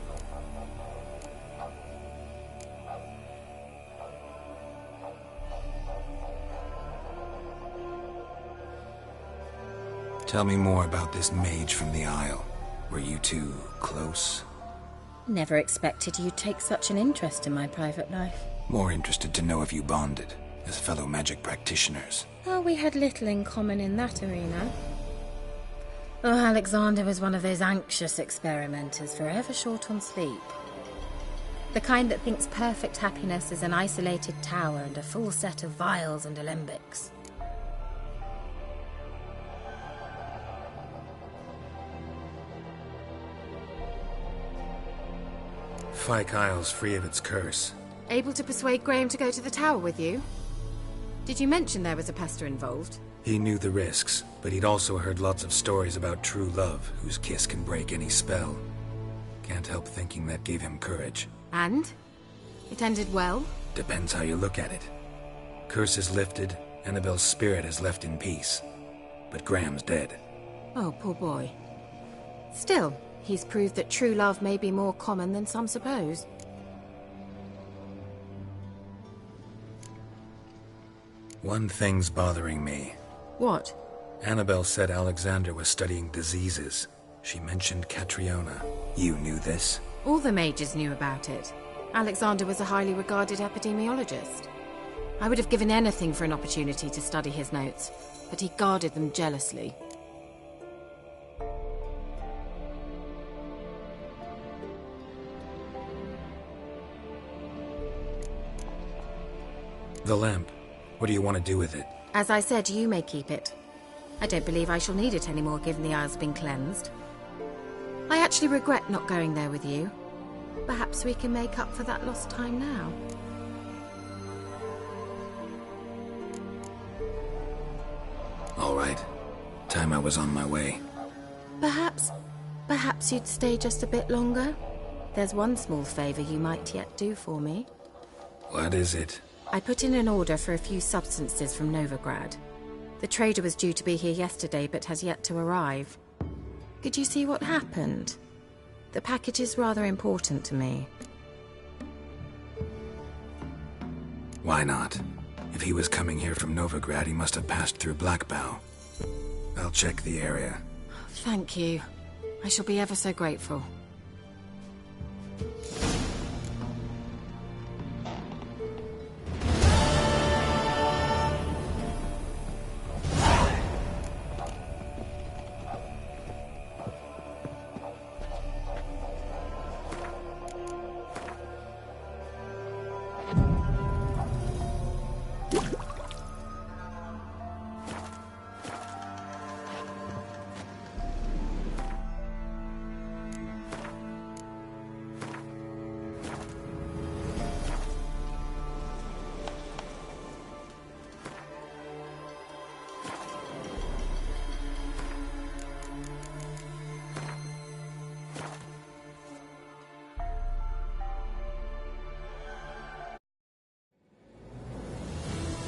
Tell me more about this mage from the Isle. Were you two close? Never expected you'd take such an interest in my private life. More interested to know if you bonded, as fellow magic practitioners. Well, we had little in common in that arena. Oh, Alexander was one of those anxious experimenters, forever short on sleep. The kind that thinks perfect happiness is an isolated tower and a full set of vials and alembics. Fyke Isle's free of its curse. Able to persuade Graham to go to the tower with you? Did you mention there was a pester involved? He knew the risks, but he'd also heard lots of stories about true love, whose kiss can break any spell. Can't help thinking that gave him courage. And? It ended well? Depends how you look at it. Curse is lifted, Annabelle's spirit is left in peace. But Graham's dead. Oh, poor boy. Still, he's proved that true love may be more common than some suppose. One thing's bothering me. What? Annabelle said Alexander was studying diseases. She mentioned Catriona. You knew this? All the mages knew about it. Alexander was a highly regarded epidemiologist. I would have given anything for an opportunity to study his notes, but he guarded them jealously. The lamp. What do you want to do with it? As I said, you may keep it. I don't believe I shall need it anymore, given the Isle's been cleansed. I actually regret not going there with you. Perhaps we can make up for that lost time now. All right. Time I was on my way. Perhaps you'd stay just a bit longer? There's one small favor you might yet do for me. What is it? I put in an order for a few substances from Novigrad. The trader was due to be here yesterday, but has yet to arrive. Could you see what happened? The package is rather important to me. Why not? If he was coming here from Novigrad, he must have passed through Blackbow. I'll check the area. Thank you. I shall be ever so grateful.